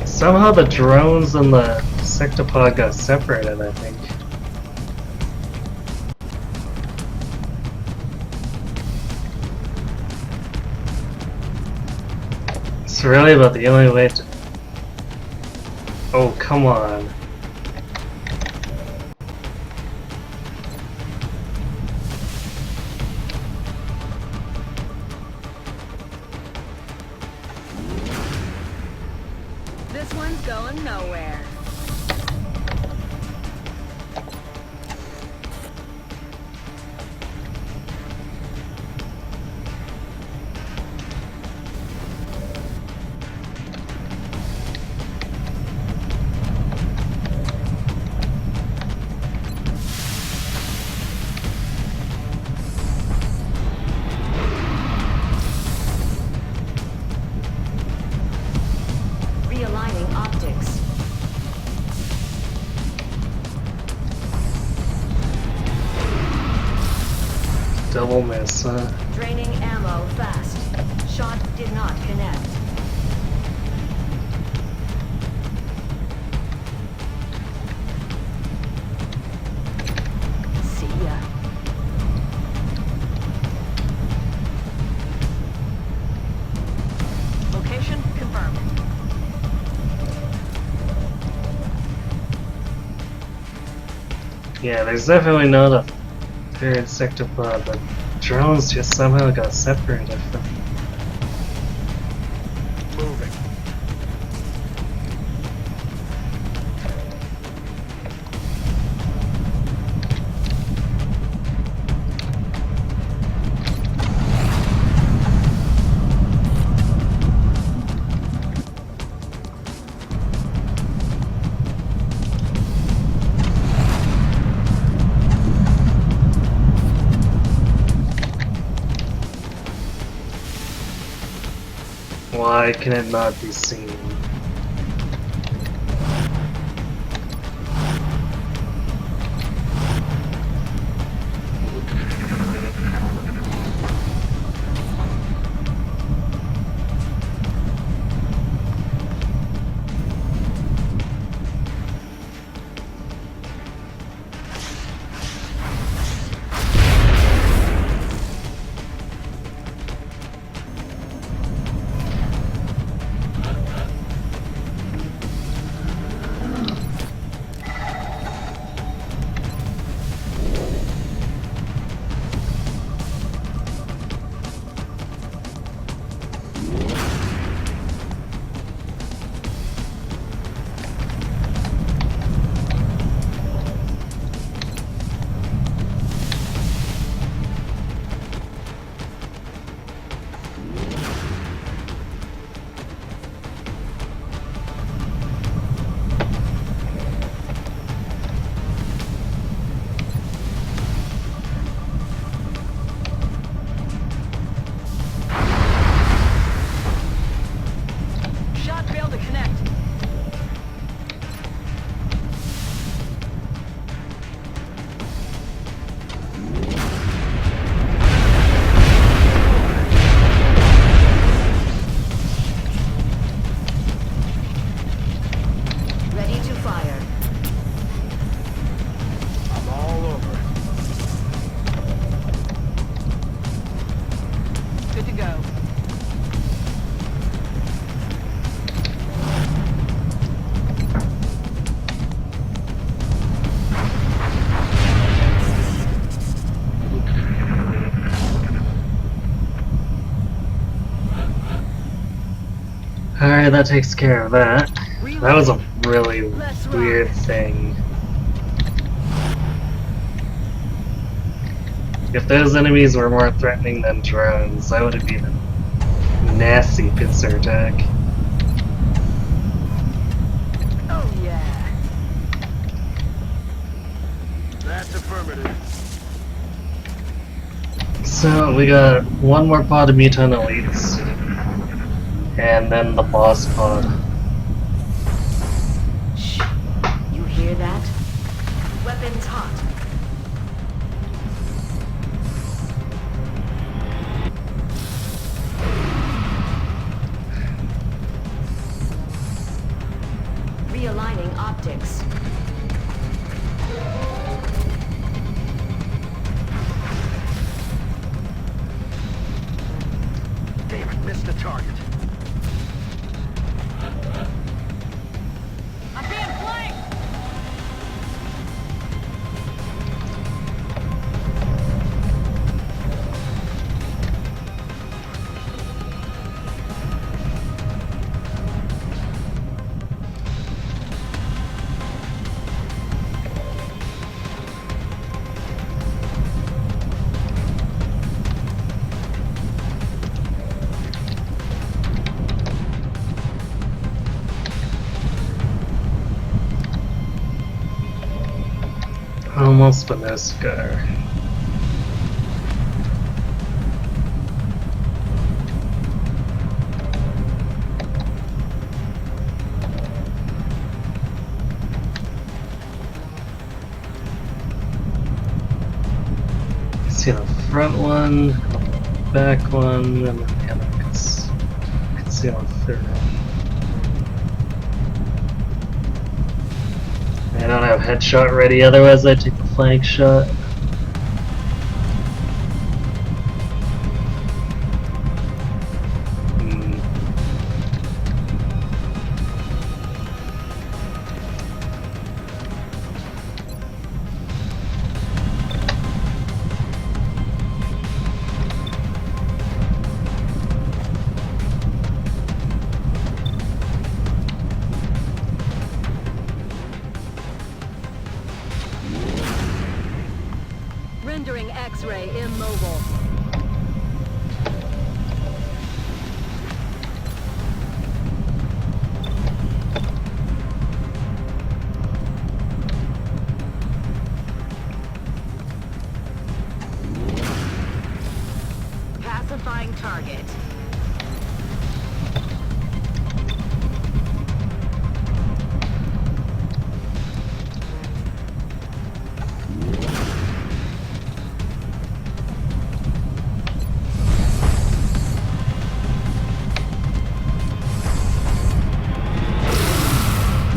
Somehow the drones and the sectopod got separated, I think. It's really about the only way to... Oh, come on. This one's going nowhere. Realigning optics. Double miss, huh? Draining ammo fast. Shot did not connect. See ya. Location confirmed. Yeah, there's definitely not a third sectopod, but drones just somehow got separated from... Moving. Why can it not be seen? Shot failed to connect. Ready to fire. I'm all over it. Good to go. Alright, that takes care of that. That was a really weird thing. If those enemies were more threatening than drones, that would have been a nasty pincer attack. Oh yeah. That's affirmative. So we got one more pod of Muton Elites, and then the boss pod. Shh. You hear that? Weapons hot. optics. David missed the target. I'm being flanked! Almost Benescar. See the front one, the back one, and then I can see on the third one. I don't have headshot ready, otherwise I take the flank shot. Rendering X-ray immobile. Pacifying target.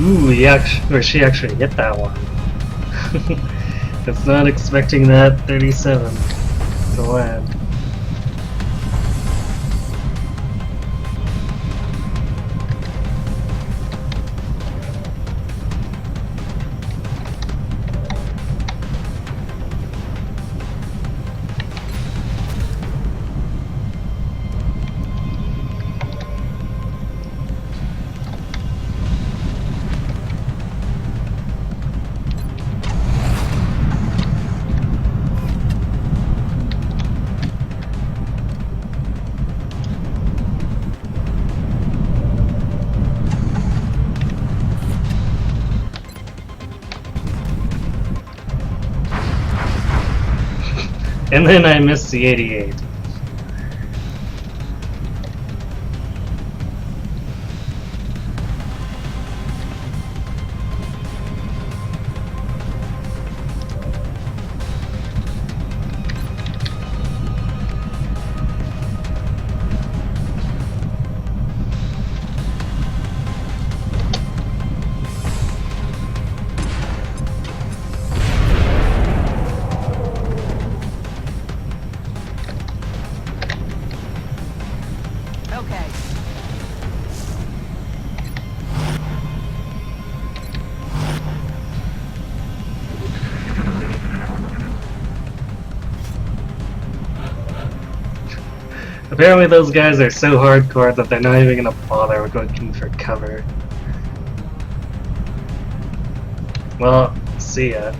Ooh, she actually hit that one. It's not expecting that 37 to land. And then I missed the 88. Okay. Apparently those guys are so hardcore that they're not even gonna bother with looking for cover. Well, see ya.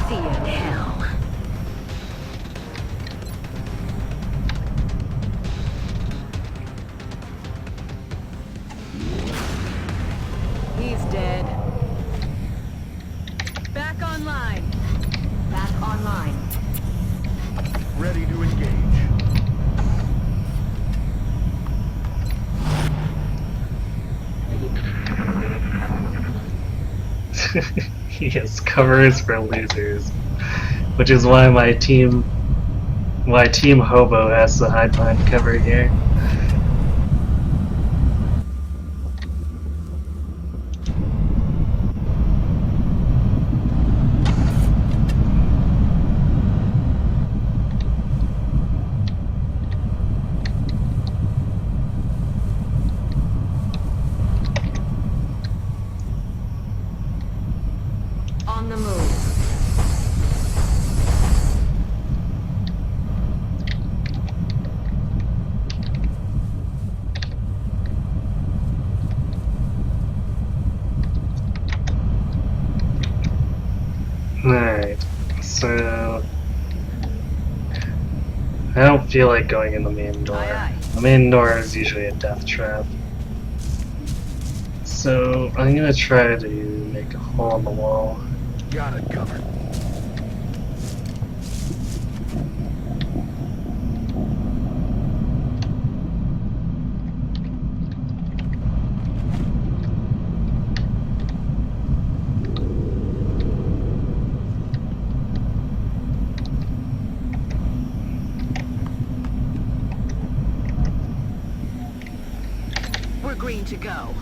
See you in hell. He's dead. Back online. Back online. Ready to engage. Yes, cover is for losers. Which is why my team Hobo has to hide behind cover here. So I don't feel like going in the main door. Aye, aye. The main door is usually a death trap. So I'm gonna try to make a hole in the wall. Got it covered. We're green to go.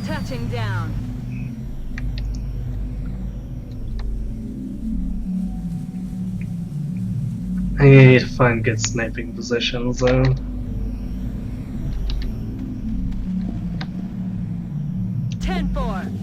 Touching down. I need to find good sniping positions though. 10-4.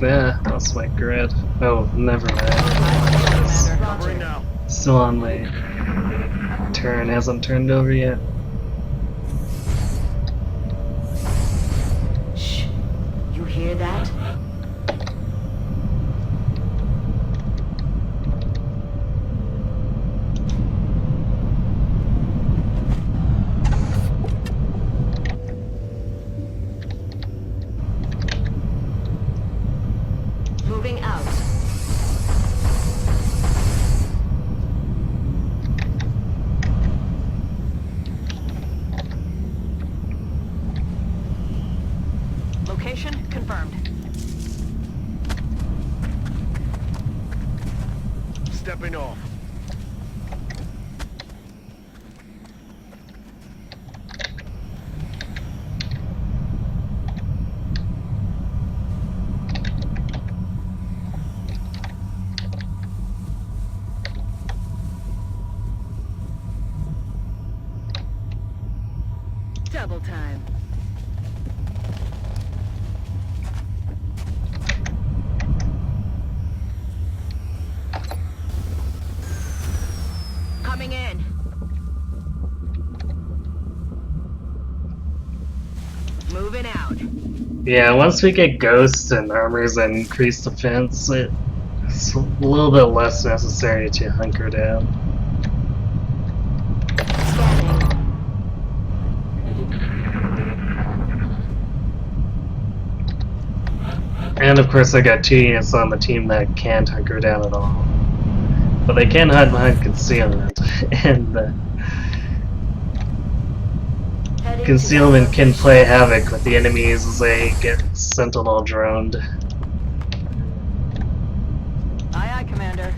Yeah, lost my grid. Oh, never mind. Commander. Covering now. Still on my turn, hasn't turned over yet. Shh. You hear that? Moving out. Location confirmed. Stepping off. Double time. Coming in. Moving out. Yeah, once we get ghosts and armors and increased defense, it's a little bit less necessary to hunker down. Scanning. And of course I got 2 units on the team that can't hunker down at all. But they can hide behind concealment, and Heading to concealment that can location. play havoc with the enemies as they get sentinel droned. Aye, aye, Commander.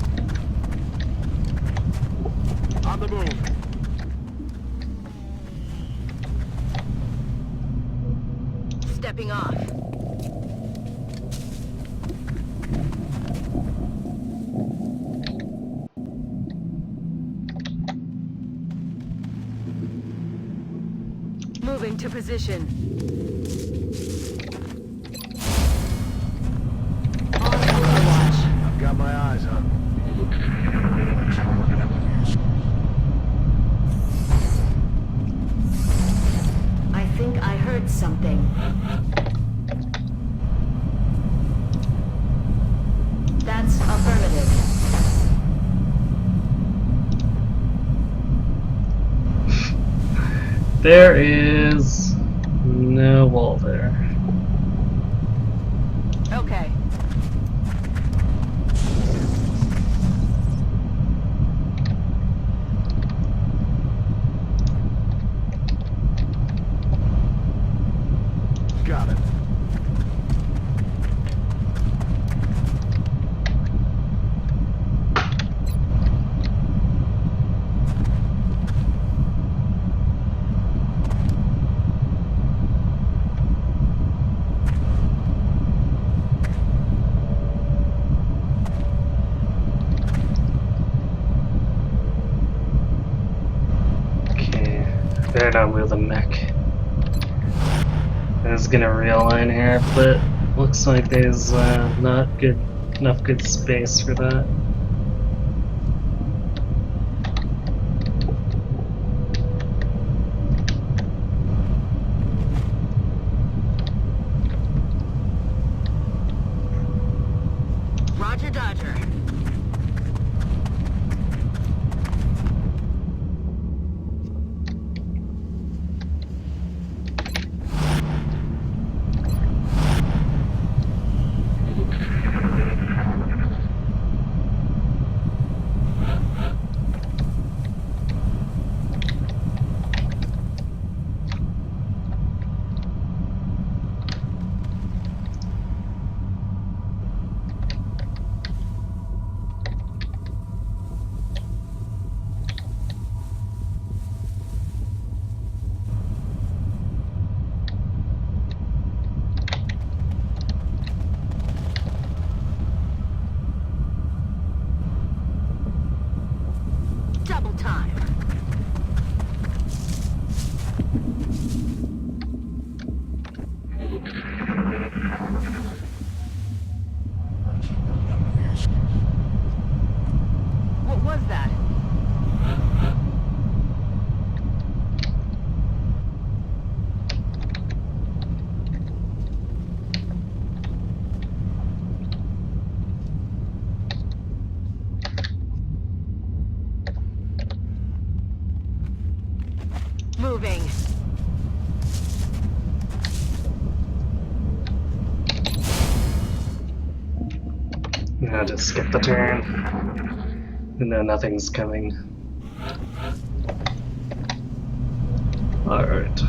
On the move. Stepping off. Moving to position. On Overwatch. I've got my eyes on. I think I heard something. That's affirmative. There is no wall there. Okay. Got it. Better not move the mech. I was gonna realign here, but looks like there's not enough good space for that. Roger, Dodger. Double time. What was that? Moving. Yeah, just skip the turn. No, nothing's coming. Alright.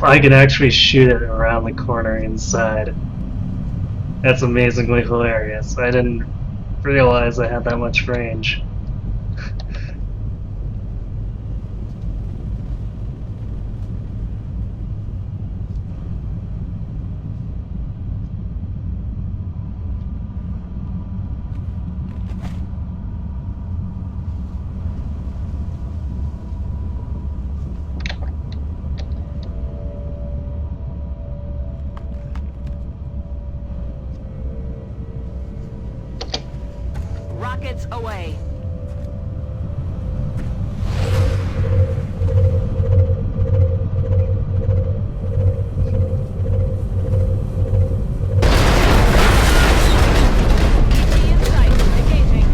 I can actually shoot it around the corner inside. That's amazingly hilarious. I didn't realize I had that much range. Rockets away. Enemy in sight. Engaging.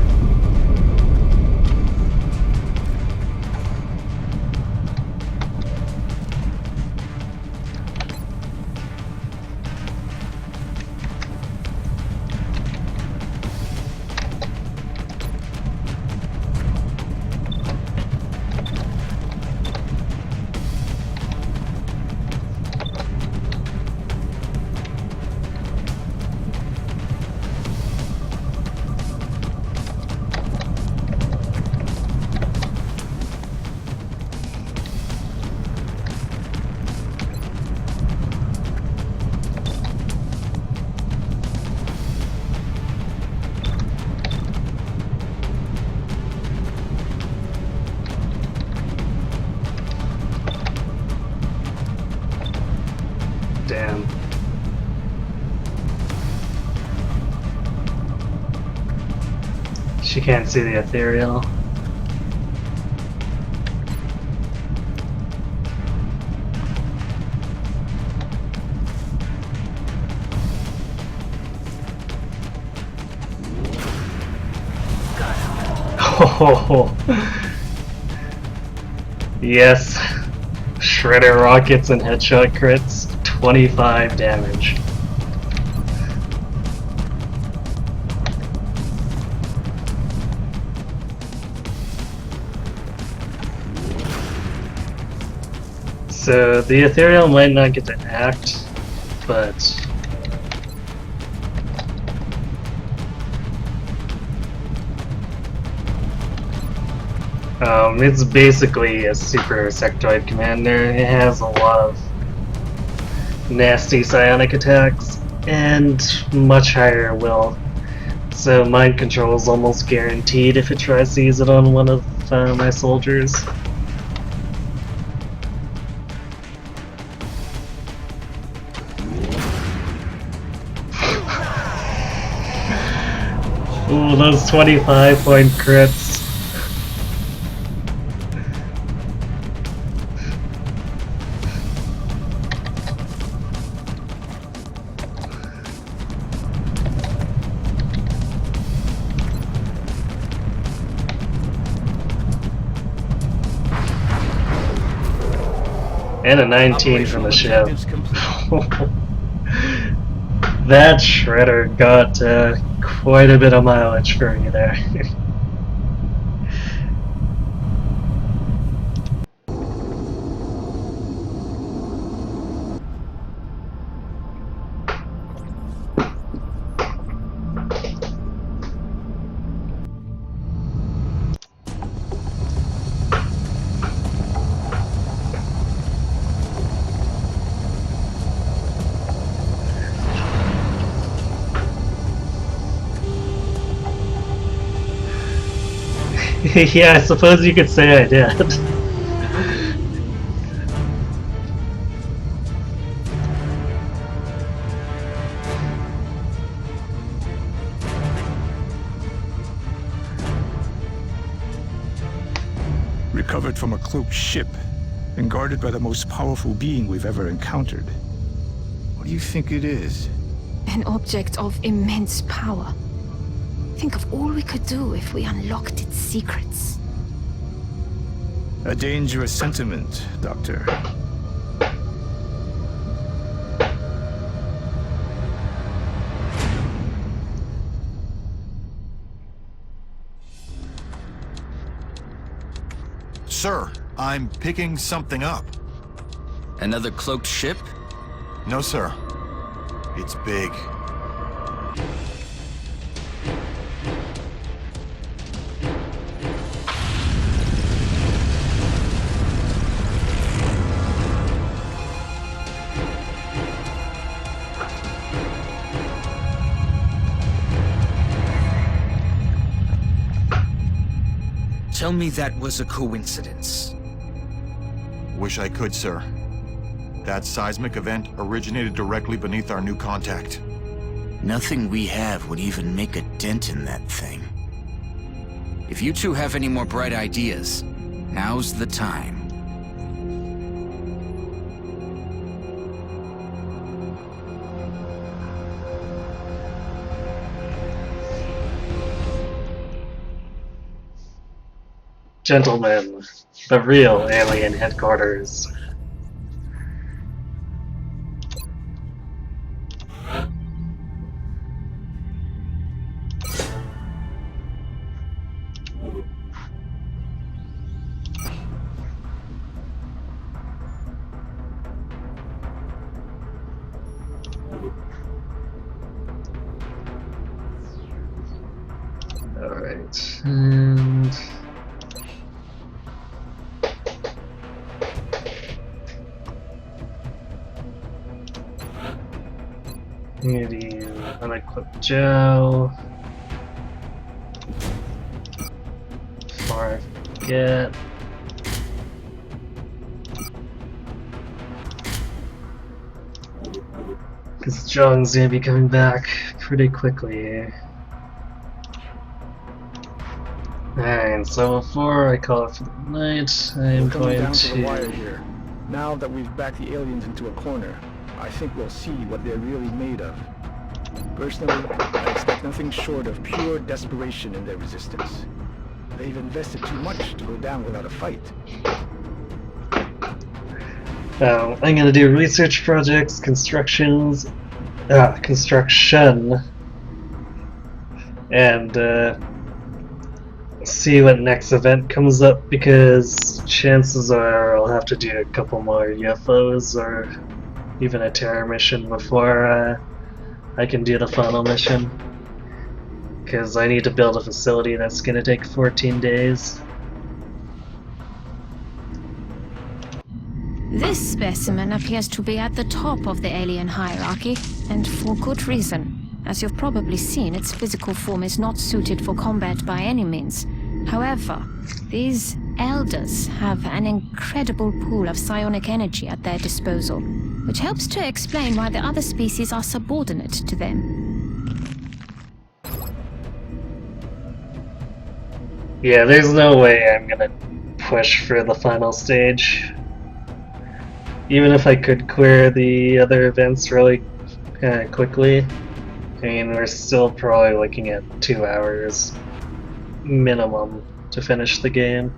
Damn. She can't see the Ethereal. Oh, Yes. Shredder rockets and headshot crits, 25 damage. So the Ethereal might not get to act, but it's basically a super sectoid commander. It has a lot of nasty psionic attacks and much higher will. So mind control is almost guaranteed if it tries to use it on one of my soldiers. Ooh, those 25-point crits. And a 19 from the ship. That shredder got quite a bit of mileage for you there. Yeah, I suppose you could say I did. Recovered from a cloaked ship and guarded by the most powerful being we've ever encountered. What do you think it is? An object of immense power. Think of all we could do if we unlocked its secrets. A dangerous sentiment, Doctor. Sir, I'm picking something up. Another cloaked ship? No, sir. It's big. Tell me that was a coincidence. Wish I could, sir. That seismic event originated directly beneath our new contact. Nothing we have would even make a dent in that thing. If you two have any more bright ideas, now's the time. Gentlemen, the real alien headquarters. Alright, and need to unequip Joe before I forget. Because John's gonna be coming back pretty quickly. Alright, so before I call it for the night, I am We're coming going down to the wire to... here. Now that we've backed the aliens into a corner, I think we'll see what they're really made of. Personally, I expect nothing short of pure desperation in their resistance. They've invested too much to go down without a fight. I'm gonna do research projects, construction, and see what next event comes up, because chances are I'll have to do a couple more UFOs or even a terror mission before I can do the final mission, because I need to build a facility that's gonna take 14 days. This specimen appears to be at the top of the alien hierarchy, and for good reason. As you've probably seen, its physical form is not suited for combat by any means. However, these elders have an incredible pool of psionic energy at their disposal, which helps to explain why the other species are subordinate to them. Yeah, there's no way I'm gonna push for the final stage. Even if I could clear the other events really quickly, I mean, we're still probably looking at 2 hours minimum to finish the game.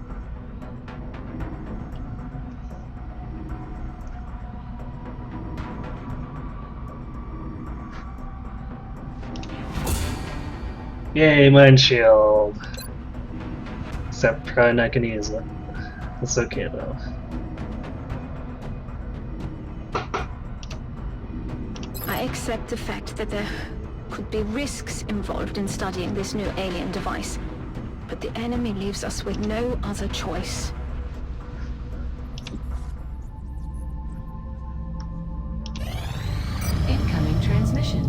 Yay, Mind Shield! Except probably not gonna use it. It's okay though. I accept the fact that there could be risks involved in studying this new alien device, but the enemy leaves us with no other choice. Incoming transmission.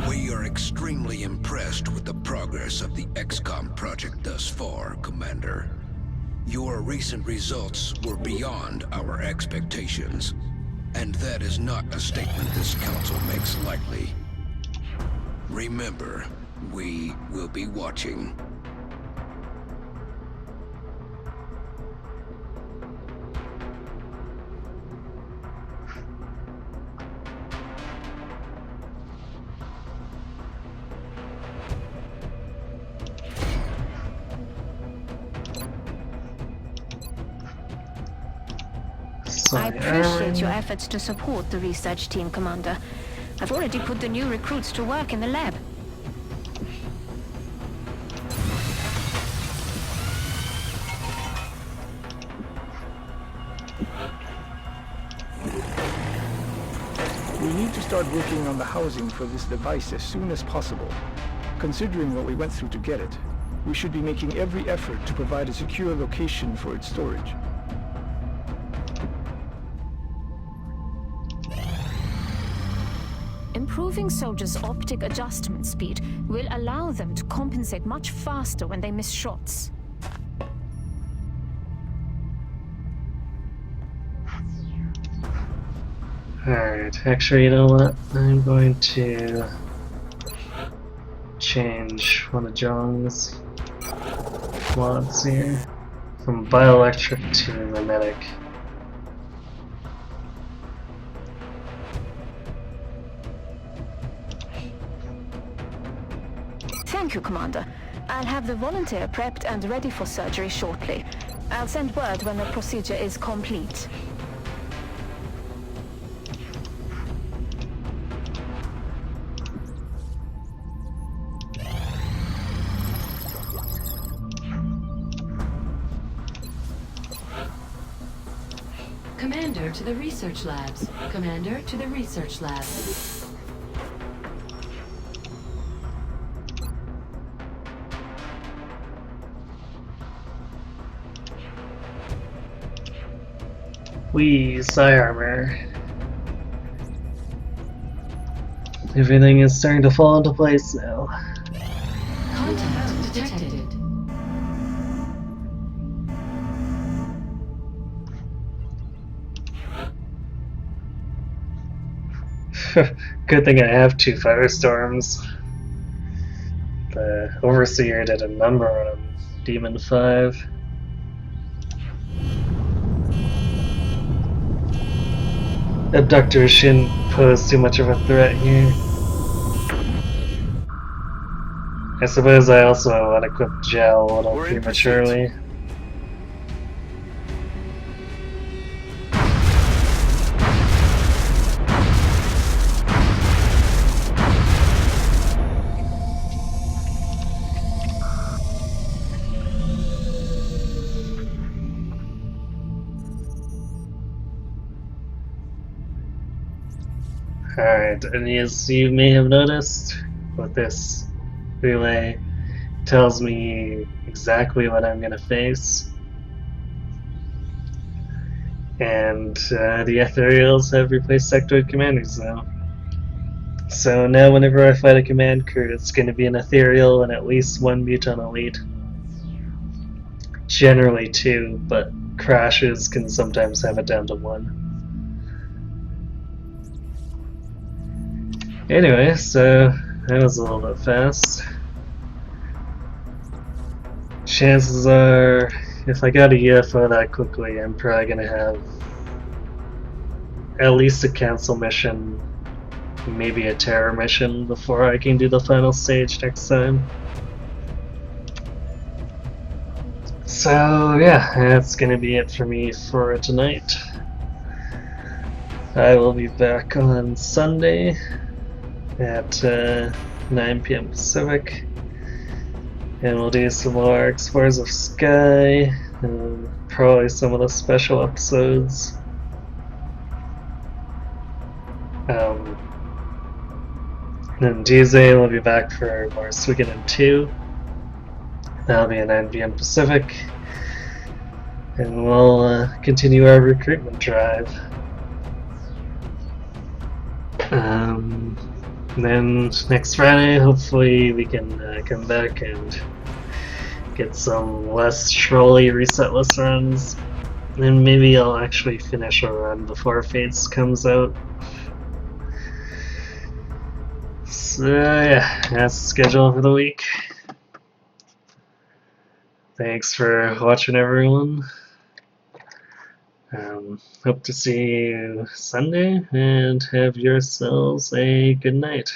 We are extremely impressed with the progress of the XCOM project thus far, Commander. Your recent results were beyond our expectations, and that is not a statement this council makes lightly. Remember, we will be watching. I appreciate your efforts to support the research team, Commander. I've already put the new recruits to work in the lab. We need to start working on the housing for this device as soon as possible. Considering what we went through to get it, we should be making every effort to provide a secure location for its storage. Improving soldiers' optic adjustment speed will allow them to compensate much faster when they miss shots. Alright, actually, you know what? I'm going to change one of John's mods here from bioelectric to mimetic. Thank you, Commander. I'll have the volunteer prepped and ready for surgery shortly. I'll send word when the procedure is complete. Commander to the research labs. Commander to the research labs. Wee, psi armor. Everything is starting to fall into place now. Contact detected. Good thing I have 2 firestorms. The Overseer did a number on Demon 5. Abductors shouldn't pose too much of a threat here. I suppose I also unequipped Gel a little prematurely. Alright, and as you may have noticed, with this relay, it tells me exactly what I'm going to face. And the Ethereals have replaced sectoid commanders now. So now whenever I fight a command crew, it's going to be an Ethereal and at least one Muton Elite. Generally two, but crashes can sometimes have it down to one. Anyway, so that was a little bit fast. Chances are, if I got a UFO that quickly, I'm probably going to have at least a cancel mission, maybe a terror mission before I can do the final stage next time. So yeah, that's going to be it for me for tonight. I will be back on Sunday at 9 p.m. Pacific, and we'll do some more Explorers of Sky, and probably some of the special episodes. Then Tuesday we'll be back for more Suikoden 2. That'll be at 9 p.m. Pacific, and we'll continue our recruitment drive. Then next Friday, hopefully we can come back and get some less trolley resetless runs. And maybe I'll actually finish a run before Fates comes out. So yeah, that's the schedule for the week. Thanks for watching, everyone. Hope to see you Sunday, and have yourselves a good night.